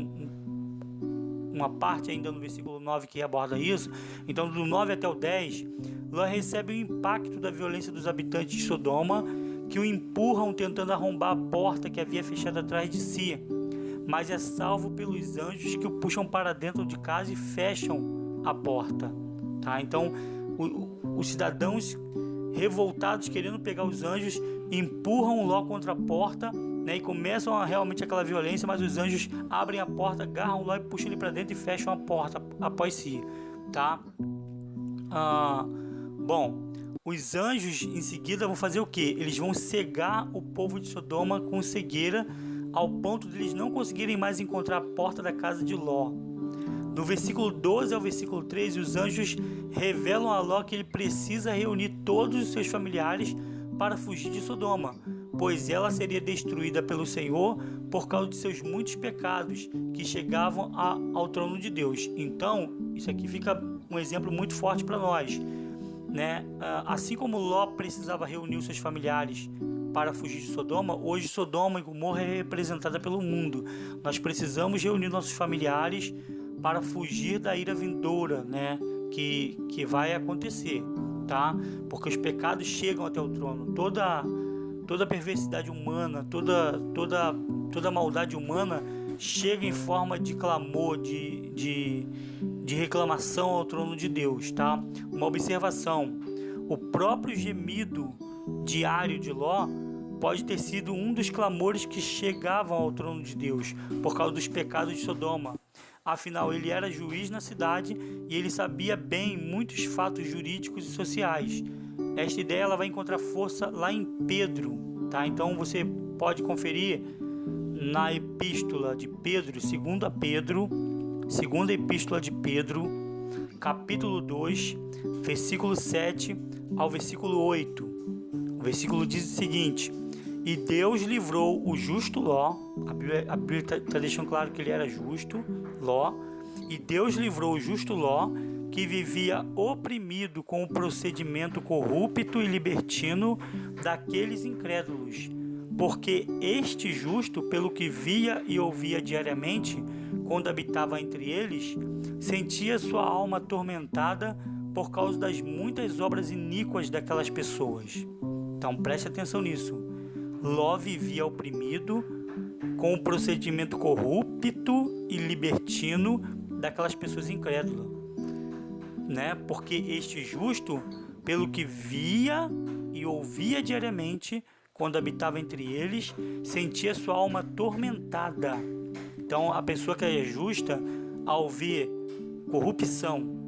uma parte ainda no versículo 9 que aborda isso. Então do 9 até o 10, Ló recebe o impacto da violência dos habitantes de Sodoma, que o empurram tentando arrombar a porta que havia fechado atrás de si, mas é salvo pelos anjos que o puxam para dentro de casa e fecham a porta, tá? Então os cidadãos revoltados, querendo pegar os anjos, empurram Ló contra a porta, né, e começam realmente aquela violência, mas os anjos abrem a porta, agarram Ló e puxam ele para dentro e fecham a porta após si, tá? Bom, os anjos em seguida vão fazer o que? Eles vão cegar o povo de Sodoma com cegueira, ao ponto de eles não conseguirem mais encontrar a porta da casa de Ló. Do versículo 12 ao versículo 13, os anjos revelam a Ló que ele precisa reunir todos os seus familiares para fugir de Sodoma, pois ela seria destruída pelo Senhor por causa de seus muitos pecados que chegavam ao trono de Deus. Então, isso aqui fica um exemplo muito forte para nós, né? Assim como Ló precisava reunir os seus familiares para fugir de Sodoma, hoje Sodoma e Gomorra é representada pelo mundo. Nós precisamos reunir nossos familiares para fugir da ira vindoura, né, que vai acontecer, tá? Porque os pecados chegam até o trono. Toda perversidade humana, toda maldade humana chega em forma de clamor, de reclamação ao trono de Deus, tá? Uma observação: o próprio gemido diário de Ló pode ter sido um dos clamores que chegavam ao trono de Deus por causa dos pecados de Sodoma. Afinal, ele era juiz na cidade e ele sabia bem muitos fatos jurídicos e sociais. Esta ideia ela vai encontrar força lá em Pedro, tá? Então você pode conferir na epístola de Pedro, segunda epístola de Pedro, capítulo 2, versículo 7 ao versículo 8. O versículo diz o seguinte: e Deus livrou o justo Ló. A Bíblia está deixando claro que ele era justo, Ló. E Deus livrou o justo Ló, que vivia oprimido com o procedimento corrupto e libertino daqueles incrédulos. Porque este justo, pelo que via e ouvia diariamente, quando habitava entre eles, sentia sua alma atormentada por causa das muitas obras iníquas daquelas pessoas. Então preste atenção nisso. Ló vivia oprimido com o procedimento corrupto e libertino daquelas pessoas incrédulas, né? Porque este justo, pelo que via e ouvia diariamente, quando habitava entre eles, sentia sua alma atormentada. Então, a pessoa que é justa, ao ver corrupção,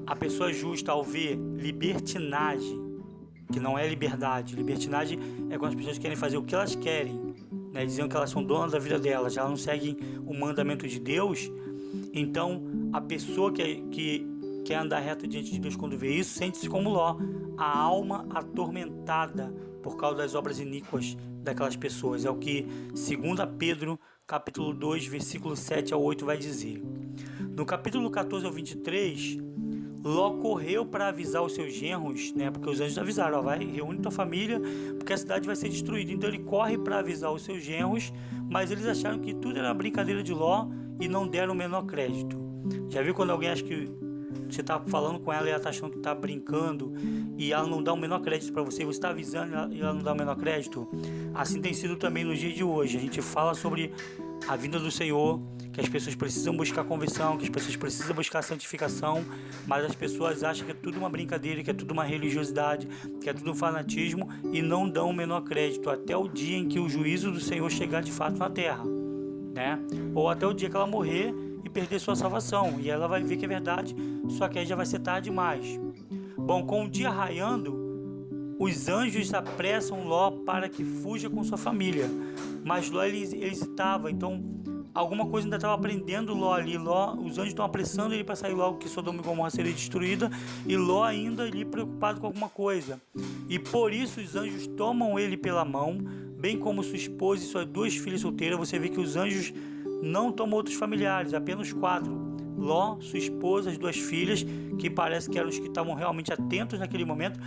a pessoa justa, ao ver libertinagem, que não é liberdade. Libertinagem é quando as pessoas querem fazer o que elas querem, né? Dizendo que elas são donas da vida delas, elas não seguem o mandamento de Deus. Então, a pessoa que quer andar reto diante de Deus, quando vê isso, sente-se como Ló, a alma atormentada por causa das obras iníquas daquelas pessoas. É o que 2 Pedro, capítulo 2, versículo 7 ao 8 vai dizer. No capítulo 14 ao 23, Ló correu para avisar os seus genros, né? Porque os anjos avisaram: ó, vai, reúne tua família, porque a cidade vai ser destruída. Então ele corre para avisar os seus genros, mas eles acharam que tudo era brincadeira de Ló e não deram o menor crédito. Já viu quando alguém acha que você está falando com ela e ela está achando que está brincando e ela não dá o menor crédito para você, você está avisando e ela não dá o menor crédito? Assim tem sido também nos dias de hoje. A gente fala sobre a vinda do Senhor, que as pessoas precisam buscar conversão, que as pessoas precisam buscar santificação, mas as pessoas acham que é tudo uma brincadeira, que é tudo uma religiosidade, que é tudo um fanatismo e não dão o menor crédito até o dia em que o juízo do Senhor chegar de fato na terra, né? Ou até o dia que ela morrer e perder sua salvação, e ela vai ver que é verdade, só que aí já vai ser tarde demais. Bom, com o dia raiando, os anjos apressam Ló para que fuja com sua família, mas Ló ele hesitava. Então alguma coisa ainda estava prendendo Ló ali. Os anjos estão apressando ele para sair logo, que Sodoma e Gomorra seria destruída, e Ló ainda ali preocupado com alguma coisa. E por isso os anjos tomam ele pela mão, bem como sua esposa e suas 2 filhas solteiras. Você vê que os anjos não tomam outros familiares, apenas 4. Ló, sua esposa, as 2 filhas, que parece que eram os que estavam realmente atentos naquele momento.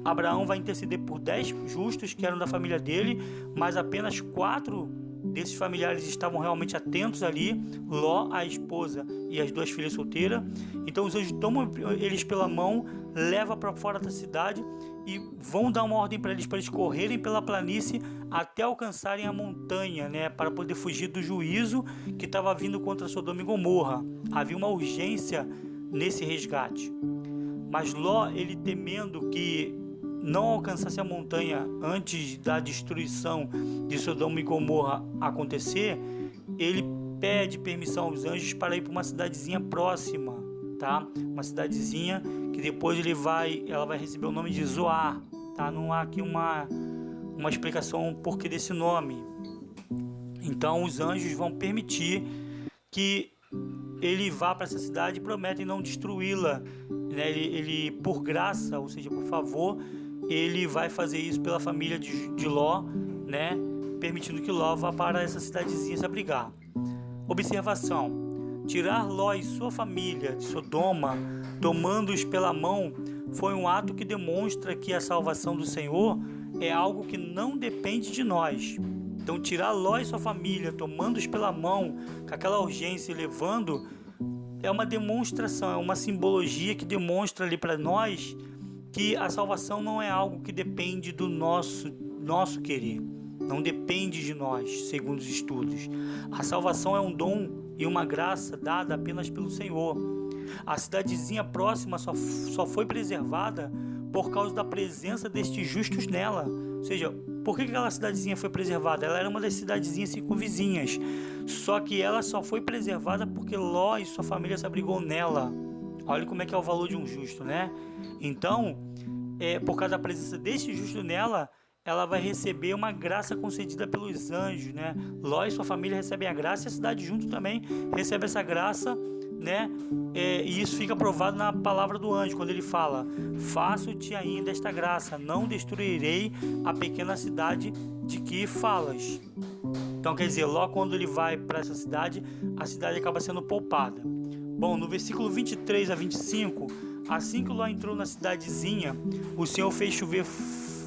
Abraão vai interceder por 10 justos que eram da família dele, mas apenas 4 desses familiares estavam realmente atentos ali: Ló, a esposa e as 2 filhas solteiras. Então os anjos tomam eles pela mão, levam para fora da cidade e vão dar uma ordem para eles correrem pela planície até alcançarem a montanha, né, para poder fugir do juízo que estava vindo contra Sodoma e Gomorra. Havia uma urgência nesse resgate. Mas Ló, ele temendo que não alcançasse a montanha antes da destruição de Sodoma e Gomorra acontecer, ele pede permissão aos anjos para ir para uma cidadezinha próxima, tá? Uma cidadezinha que depois ela vai receber o nome de Zoar, tá? Não há aqui uma explicação porquê desse nome. Então os anjos vão permitir que ele vá para essa cidade e prometem não destruí-la, né? Ele por graça, ou seja, por favor, ele vai fazer isso pela família de Ló, né? Permitindo que Ló vá para essa cidadezinha se abrigar. Observação: tirar Ló e sua família de Sodoma, tomando-os pela mão, foi um ato que demonstra que a salvação do Senhor é algo que não depende de nós. Então, tirar Ló e sua família, tomando-os pela mão, com aquela urgência e levando, é uma demonstração, é uma simbologia que demonstra ali para nós que a salvação não é algo que depende do nosso querer, não depende de nós, segundo os estudos. A salvação é um dom e uma graça dada apenas pelo Senhor. A cidadezinha próxima só foi preservada por causa da presença destes justos nela. Ou seja, por que aquela cidadezinha foi preservada? Ela era uma das cidadezinhas circunvizinhas, só que ela só foi preservada porque Ló e sua família se abrigou nela. Olha como é que é o valor de um justo, né? Então, por causa da presença deste justo nela, ela vai receber uma graça concedida pelos anjos, né? Ló e sua família recebem a graça e a cidade junto também recebe essa graça, né? E isso fica provado na palavra do anjo, quando ele fala: faço-te ainda esta graça, não destruirei a pequena cidade de que falas. Então quer dizer, Ló, quando ele vai para essa cidade, a cidade acaba sendo poupada. Bom, no versículo 23 a 25, assim que Ló entrou na cidadezinha, o Senhor fez chover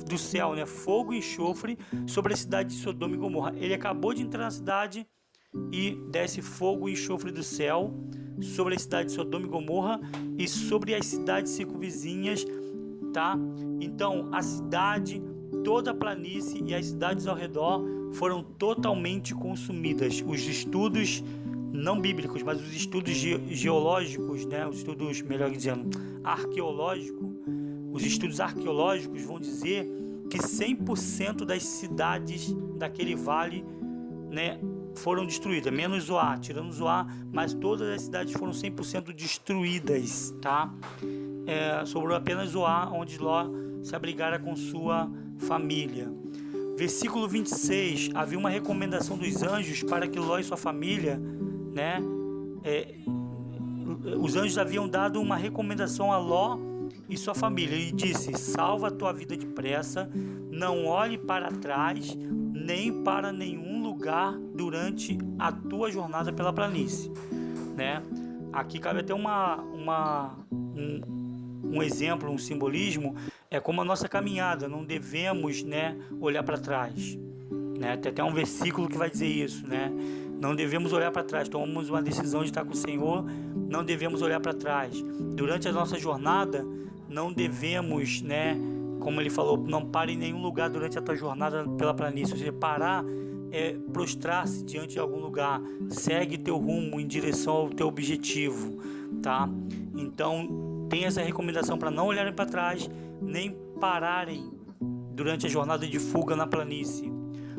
do céu, né, fogo e enxofre sobre a cidade de Sodoma e Gomorra. Ele acabou de entrar na cidade e desce fogo e enxofre do céu sobre a cidade de Sodoma e Gomorra e sobre as cidades circunvizinhas, tá? Então a cidade, toda a planície e as cidades ao redor foram totalmente consumidas. Os estudos não bíblicos, mas os estudos geológicos, né? Os estudos, melhor dizendo, arqueológicos, os estudos arqueológicos vão dizer que 100% das cidades daquele vale, né, foram destruídas, menos Zoar, tirando Zoar, mas todas as cidades foram 100% destruídas, tá? Sobrou apenas Zoar, onde Ló se abrigara com sua família. Versículo 26, havia uma recomendação dos anjos para que Ló e sua família, né, os anjos haviam dado uma recomendação a Ló e sua família. Ele disse: salva a tua vida depressa, não olhe para trás, nem para nenhum lugar durante a tua jornada pela planície, né? Aqui cabe até um exemplo, um simbolismo, como a nossa caminhada, não devemos, né, olhar para trás, né? Tem até um versículo que vai dizer isso, né? Não devemos olhar para trás, tomamos uma decisão de estar com o Senhor, não devemos olhar para trás. Durante a nossa jornada, não devemos, né, como ele falou, não pare em nenhum lugar durante a tua jornada pela planície. Ou seja, parar é prostrar-se diante de algum lugar, segue teu rumo em direção ao teu objetivo, tá? Então, tem essa recomendação para não olharem para trás, nem pararem durante a jornada de fuga na planície.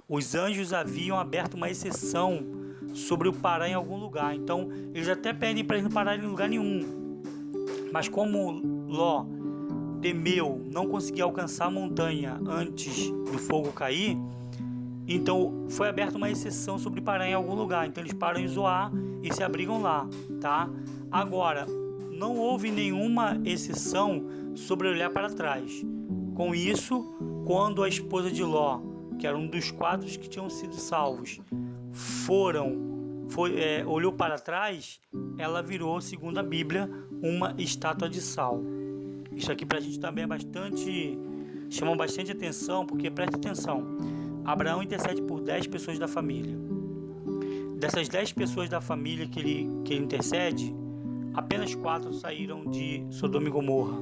Os anjos haviam aberto uma exceção sobre o parar em algum lugar, então eles até pedem para eles não pararem em lugar nenhum, mas como Ló temeu não conseguir alcançar a montanha antes do fogo cair, então foi aberta uma exceção sobre parar em algum lugar. Então eles param em Zoar e se abrigam lá, tá? Agora, não houve nenhuma exceção sobre olhar para trás. Com isso, quando a esposa de Ló, que era um dos 4 que tinham sido salvos, olhou para trás, ela virou, segundo a Bíblia, uma estátua de sal. Isso aqui pra gente também chama bastante atenção, porque presta atenção, Abraão intercede por 10 pessoas da família. Dessas 10 pessoas da família que ele intercede, apenas 4 saíram de Sodoma e Gomorra,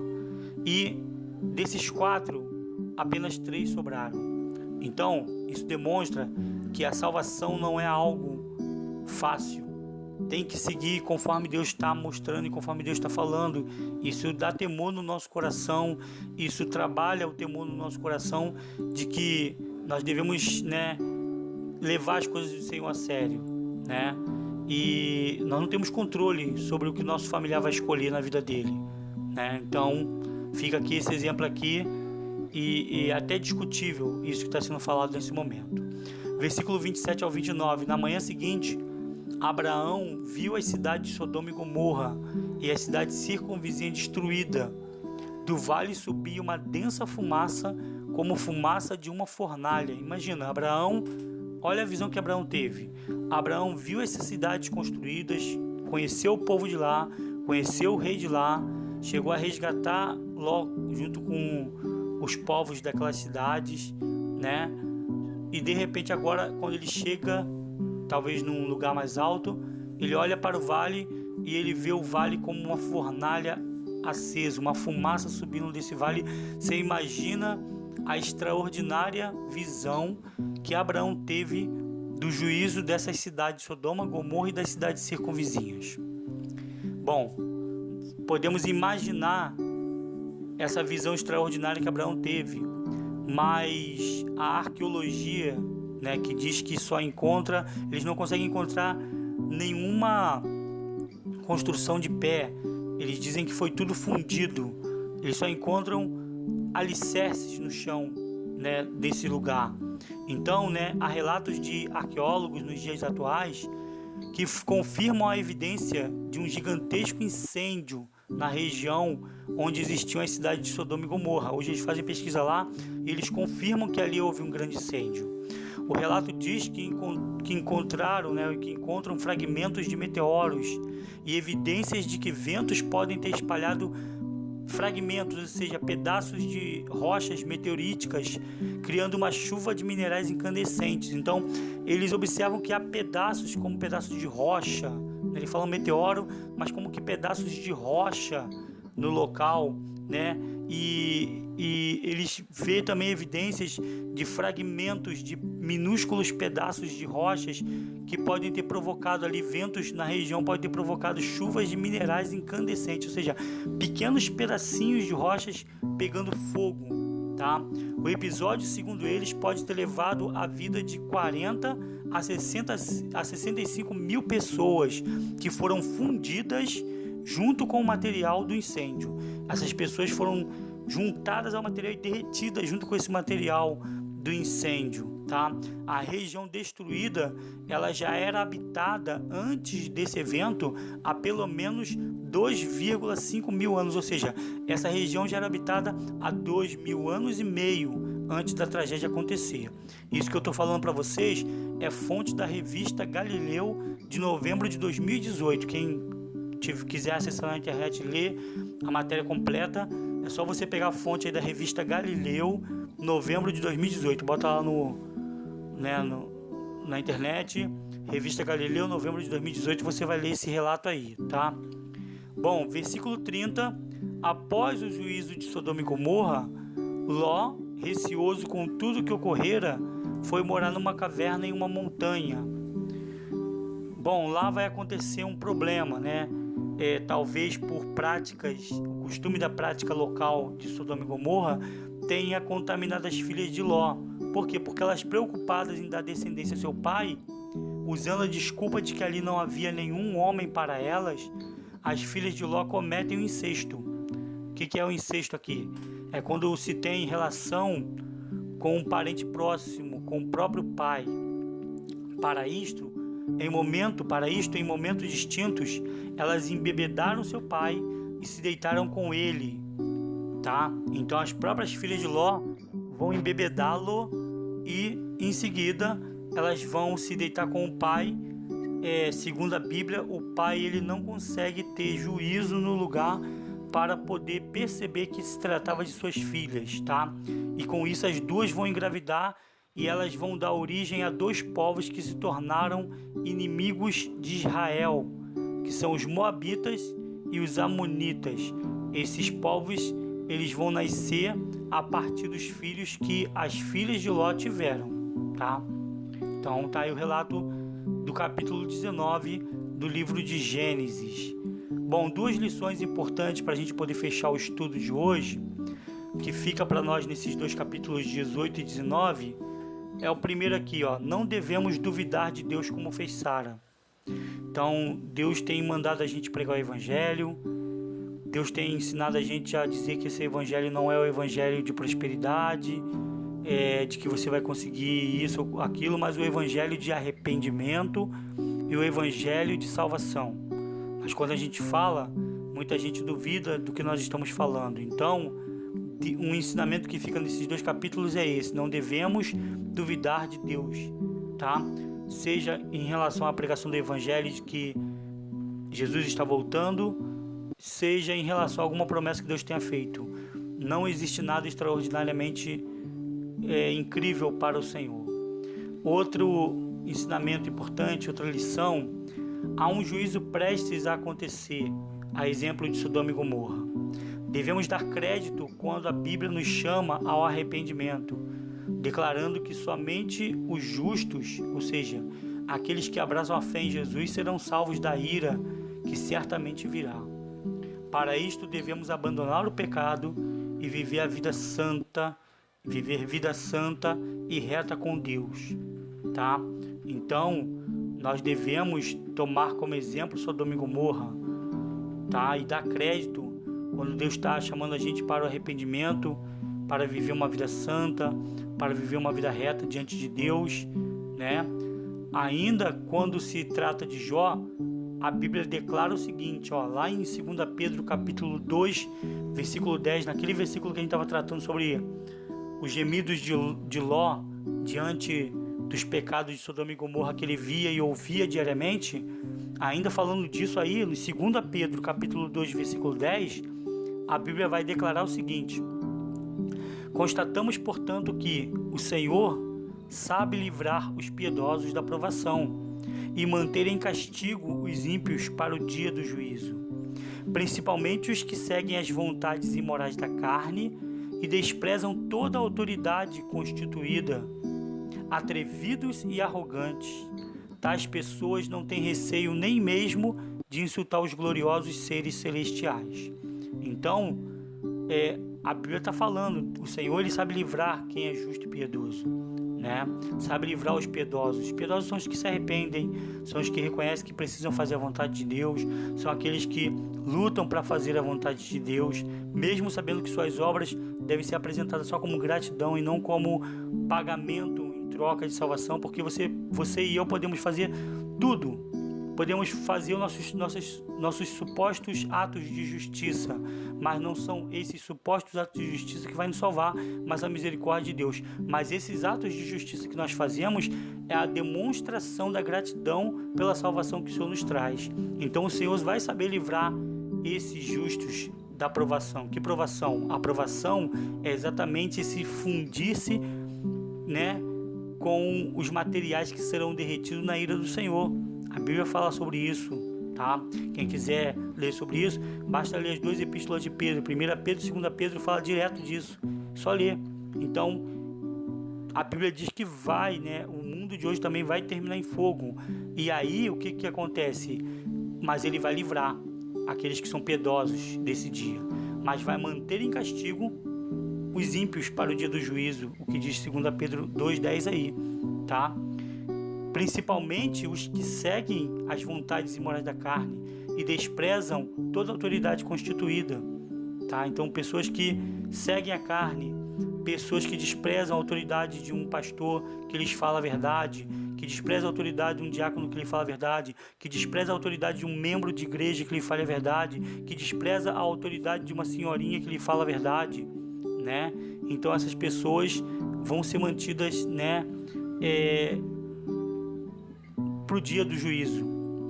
e desses 4, apenas 3 sobraram. Então, isso demonstra que a salvação não é algo fácil. Tem que seguir conforme Deus está mostrando e conforme Deus está falando. Isso dá temor no nosso coração, isso trabalha o temor no nosso coração de que nós devemos, né, levar as coisas do Senhor a sério, né? E nós não temos controle sobre o que nosso familiar vai escolher na vida dele, né? Então, fica aqui esse exemplo aqui. E é até discutível isso que está sendo falado nesse momento. Versículo 27 ao 29. Na manhã seguinte, Abraão viu as cidades de Sodoma e Gomorra e a cidade circunvizinha destruída. Do vale subia uma densa fumaça, como fumaça de uma fornalha. Imagina, Abraão, olha a visão que Abraão teve. Abraão viu essas cidades construídas, conheceu o povo de lá, conheceu o rei de lá, chegou a resgatar Ló junto com os povos daquelas cidades, né? E de repente agora, quando ele chega, talvez num lugar mais alto, ele olha para o vale e ele vê o vale como uma fornalha acesa, uma fumaça subindo desse vale. Você imagina a extraordinária visão que Abraão teve do juízo dessas cidades, Sodoma, Gomorra e das cidades circunvizinhas. Bom, podemos imaginar essa visão extraordinária que Abraão teve, mas a arqueologia, né, que diz que eles não conseguem encontrar nenhuma construção de pé. Eles dizem que foi tudo fundido. Eles só encontram alicerces no chão, né, desse lugar. Então, né, há relatos de arqueólogos nos dias atuais que confirmam a evidência de um gigantesco incêndio na região onde existiam as cidades de Sodoma e Gomorra. Hoje eles fazem pesquisa lá e eles confirmam que ali houve um grande incêndio. O relato diz que encontram fragmentos de meteoros e evidências de que ventos podem ter espalhado fragmentos, ou seja, pedaços de rochas meteoríticas, criando uma chuva de minerais incandescentes. Então, eles observam que há pedaços, como pedaços de rocha, ele fala meteoro, mas como que pedaços de rocha no local, né? E eles vê também evidências de fragmentos de minúsculos pedaços de rochas que podem ter provocado ali ventos na região, podem ter provocado chuvas de minerais incandescentes, ou seja, pequenos pedacinhos de rochas pegando fogo, tá? O episódio, segundo eles, pode ter levado a vida de 40 a 65 mil pessoas que foram fundidas junto com o material do incêndio. Essas pessoas foram juntadas ao material e derretidas junto com esse material do incêndio, tá? A região destruída, ela já era habitada antes desse evento há pelo menos 2,5 mil anos, ou seja, essa região já era habitada há 2,5 anos antes da tragédia acontecer. Isso que eu estou falando para vocês é fonte da revista Galileu de novembro de 2018. Quem quiser acessar na internet e ler a matéria completa, é só você pegar a fonte aí da revista Galileu, novembro de 2018. Bota lá na internet, revista Galileu, novembro de 2018, você vai ler esse relato aí, tá? Bom, versículo 30. Após o juízo de Sodoma e Gomorra, Ló, receoso com tudo que ocorrera, foi morar numa caverna em uma montanha. Bom, lá vai acontecer um problema, né? Talvez por práticas, o costume da prática local de Sodoma e Gomorra tenha contaminado as filhas de Ló. Por quê? Porque elas, preocupadas em dar descendência ao seu pai, usando a desculpa de que ali não havia nenhum homem para elas, as filhas de Ló cometem o incesto. O que é o incesto aqui? É quando se tem relação com um parente próximo, com o próprio pai. Para isto, em momentos distintos, elas embebedaram seu pai e se deitaram com ele, tá? Então as próprias filhas de Ló vão embebedá-lo e em seguida elas vão se deitar com o pai. Segundo a Bíblia, o pai ele não consegue ter juízo no lugar para poder perceber que se tratava de suas filhas, tá? E com isso as duas vão engravidar e elas vão dar origem a dois povos que se tornaram inimigos de Israel, que são os Moabitas e os Amonitas. Esses povos eles vão nascer a partir dos filhos que as filhas de Ló tiveram, tá? Então tá aí o relato do capítulo 19 do livro de Gênesis. Bom, duas lições importantes para a gente poder fechar o estudo de hoje, que fica para nós nesses dois capítulos 18 e 19, é o primeiro aqui, ó. Não devemos duvidar de Deus como fez Sara. Então, Deus tem mandado a gente pregar o evangelho, Deus tem ensinado a gente a dizer que esse evangelho não é o evangelho de prosperidade, de que você vai conseguir isso ou aquilo, mas o evangelho de arrependimento e o evangelho de salvação. Mas quando a gente fala, muita gente duvida do que nós estamos falando. Então, um ensinamento que fica nesses dois capítulos é esse: não devemos duvidar de Deus, tá? Seja em relação à pregação do evangelho de que Jesus está voltando, seja em relação a alguma promessa que Deus tenha feito. Não existe nada extraordinariamente incrível para o Senhor. Outro ensinamento importante, outra lição: há um juízo prestes a acontecer, a exemplo de Sodoma e Gomorra. Devemos dar crédito quando a Bíblia nos chama ao arrependimento, declarando que somente os justos, ou seja, aqueles que abraçam a fé em Jesus, serão salvos da ira que certamente virá. Para isto devemos abandonar o pecado e viver vida santa e reta com Deus, tá? Então, nós devemos tomar como exemplo Sodoma e Gomorra, tá? E dar crédito quando Deus está chamando a gente para o arrependimento, para viver uma vida santa, para viver uma vida reta diante de Deus, né? Ainda quando se trata de Jó, a Bíblia declara o seguinte, lá em 2 Pedro capítulo 2, versículo 10, naquele versículo que a gente estava tratando sobre os gemidos de Ló diante dos pecados de Sodoma e Gomorra que ele via e ouvia diariamente, ainda falando disso aí, no 2 Pedro capítulo 2, versículo 10, a Bíblia vai declarar o seguinte: constatamos, portanto, que o Senhor sabe livrar os piedosos da provação e manter em castigo os ímpios para o dia do juízo, principalmente os que seguem as vontades imorais da carne e desprezam toda a autoridade constituída, atrevidos e arrogantes. Tais pessoas não têm receio nem mesmo de insultar os gloriosos seres celestiais. Então, a Bíblia está falando, o Senhor ele sabe livrar quem é justo e piedoso, né? Sabe livrar os piedosos. Os piedosos são os que se arrependem, são os que reconhecem que precisam fazer a vontade de Deus, são aqueles que lutam para fazer a vontade de Deus, mesmo sabendo que suas obras devem ser apresentadas só como gratidão e não como pagamento em troca de salvação, porque você e eu podemos fazer tudo. Podemos fazer os nossos supostos atos de justiça, mas não são esses supostos atos de justiça que vai nos salvar, mas a misericórdia de Deus. Mas esses atos de justiça que nós fazemos é a demonstração da gratidão pela salvação que o Senhor nos traz. Então o Senhor vai saber livrar esses justos da provação. Que provação? A provação é exatamente esse fundir-se, né, com os materiais que serão derretidos na ira do Senhor. A Bíblia fala sobre isso, tá? Quem quiser ler sobre isso, basta ler as 2 epístolas de Pedro. 1 Pedro e 2 Pedro fala direto disso. Só ler. Então, a Bíblia diz que o mundo de hoje também vai terminar em fogo. E aí, o que acontece? Mas ele vai livrar aqueles que são piedosos desse dia. Mas vai manter em castigo os ímpios para o dia do juízo. O que diz 2 Pedro 2,10 aí, tá? Principalmente os que seguem as vontades imorais da carne e desprezam toda a autoridade constituída, tá? Então, pessoas que seguem a carne, pessoas que desprezam a autoridade de um pastor que lhes fala a verdade, que despreza a autoridade de um diácono que lhe fala a verdade, que despreza a autoridade de um membro de igreja que lhe fala a verdade, que despreza a autoridade de uma senhorinha que lhe fala a verdade, né? Então, essas pessoas vão ser mantidas, né, para o dia do juízo,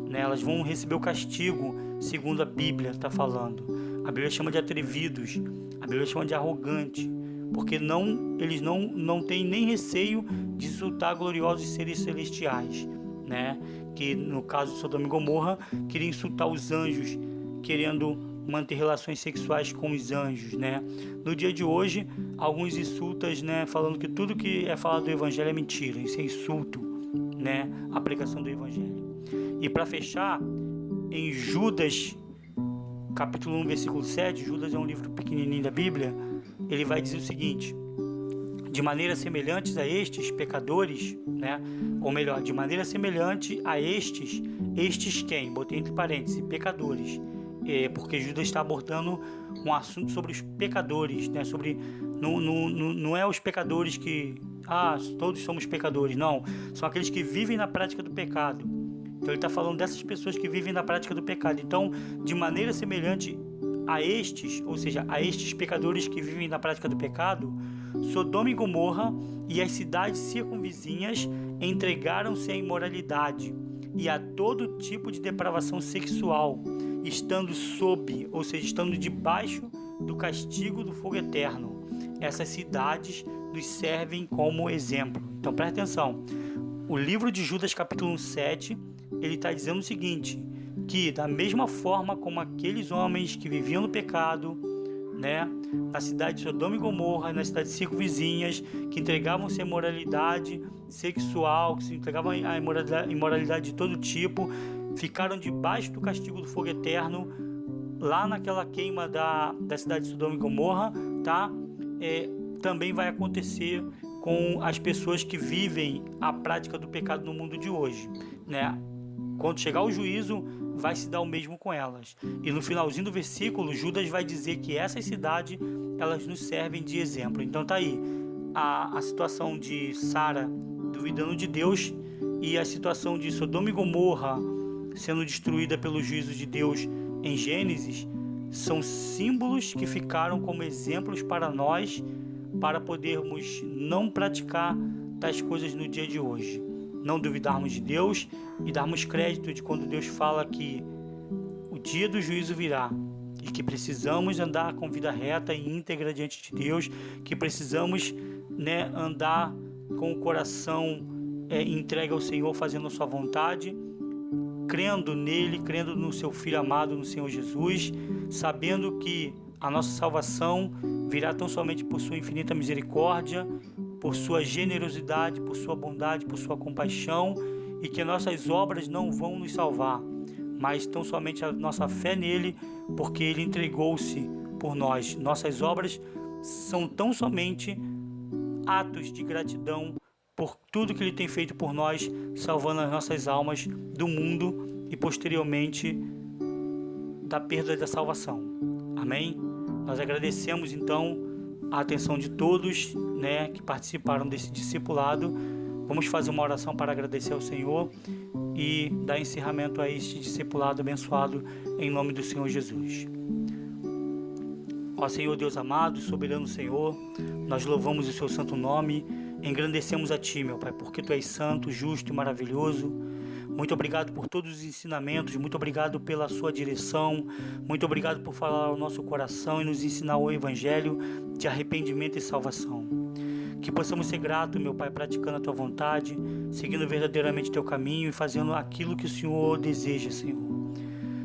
né? Elas vão receber o castigo, segundo a Bíblia está falando. A Bíblia chama de atrevidos, a Bíblia chama de arrogante, porque eles não têm nem receio de insultar gloriosos seres celestiais, né? Que no caso de Sodoma e Gomorra, queria insultar os anjos, querendo manter relações sexuais com os anjos, né? No dia de hoje, alguns insultas, né, falando que tudo que é falado do Evangelho é mentira, isso é insulto, né, a pregação do Evangelho. E para fechar, em Judas, capítulo 1, versículo 7, Judas é um livro pequenininho da Bíblia, ele vai dizer o seguinte: de maneira semelhante a estes pecadores, né, ou melhor, de maneira semelhante a estes quem? Botei entre parênteses, pecadores, porque Judas está abordando um assunto sobre os pecadores, né, não é os pecadores que todos somos pecadores, não, são aqueles que vivem na prática do pecado. Então ele está falando dessas pessoas que vivem na prática do pecado. Então, de maneira semelhante a estes, ou seja, a estes pecadores que vivem na prática do pecado, Sodoma e Gomorra e as cidades circunvizinhas entregaram-se à imoralidade e a todo tipo de depravação sexual, estando estando debaixo do castigo do fogo eterno. Essas cidades nos servem como exemplo. Então presta atenção, o livro de Judas capítulo 7, ele está dizendo o seguinte, que da mesma forma como aqueles homens que viviam no pecado, né, na cidade de Sodoma e Gomorra, nas cidades circunvizinhas, que entregavam-se à imoralidade sexual, que se entregavam à imoralidade de todo tipo, ficaram debaixo do castigo do fogo eterno, lá naquela queima da cidade de Sodoma e Gomorra, tá? Também vai acontecer com as pessoas que vivem a prática do pecado no mundo de hoje, né? Quando chegar o juízo, vai se dar o mesmo com elas. E no finalzinho do versículo, Judas vai dizer que essas cidades, elas nos servem de exemplo. Então tá aí a situação de Sara duvidando de Deus, e a situação de Sodoma e Gomorra sendo destruída pelo juízo de Deus em Gênesis são símbolos que ficaram como exemplos para nós, para podermos não praticar tais coisas no dia de hoje. Não duvidarmos de Deus e darmos crédito de quando Deus fala que o dia do juízo virá e que precisamos andar com vida reta e íntegra diante de Deus, que precisamos, andar com o coração entregue ao Senhor, fazendo a sua vontade, crendo nele, crendo no seu Filho amado, no Senhor Jesus, sabendo que a nossa salvação virá tão somente por sua infinita misericórdia, por sua generosidade, por sua bondade, por sua compaixão, e que nossas obras não vão nos salvar, mas tão somente a nossa fé nele, porque ele entregou-se por nós. Nossas obras são tão somente atos de gratidão por tudo que ele tem feito por nós, salvando as nossas almas do mundo e posteriormente da perda da salvação. Amém? Nós agradecemos então a atenção de todos, que participaram desse discipulado. Vamos fazer uma oração para agradecer ao Senhor e dar encerramento a este discipulado abençoado em nome do Senhor Jesus. Ó Senhor Deus amado, soberano Senhor, nós louvamos o seu santo nome, engrandecemos a Ti, meu Pai, porque Tu és santo, justo e maravilhoso. Muito obrigado por todos os ensinamentos, muito obrigado pela sua direção, muito obrigado por falar ao nosso coração e nos ensinar o Evangelho de arrependimento e salvação. Que possamos ser gratos, meu Pai, praticando a Tua vontade, seguindo verdadeiramente Teu caminho e fazendo aquilo que o Senhor deseja, Senhor.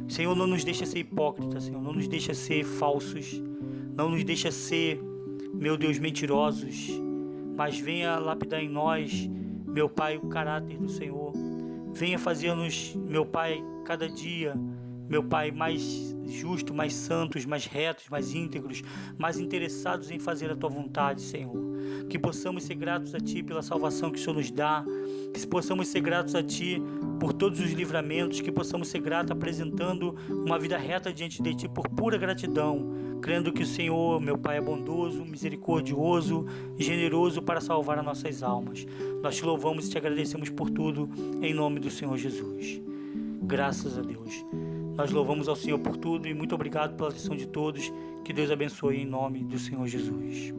Senhor, não nos deixa ser hipócritas, Senhor, não nos deixa ser falsos, não nos deixa ser, meu Deus, mentirosos, mas venha lapidar em nós, meu Pai, o caráter do Senhor. Venha fazer-nos, meu Pai, cada dia, meu Pai, mais justos, mais santos, mais retos, mais íntegros, mais interessados em fazer a Tua vontade, Senhor. Que possamos ser gratos a Ti pela salvação que o Senhor nos dá, que possamos ser gratos a Ti por todos os livramentos, que possamos ser gratos apresentando uma vida reta diante de Ti por pura gratidão, crendo que o Senhor, meu Pai, é bondoso, misericordioso e generoso para salvar as nossas almas. Nós Te louvamos e Te agradecemos por tudo, em nome do Senhor Jesus. Graças a Deus. Nós louvamos ao Senhor por tudo e muito obrigado pela atenção de todos. Que Deus abençoe em nome do Senhor Jesus.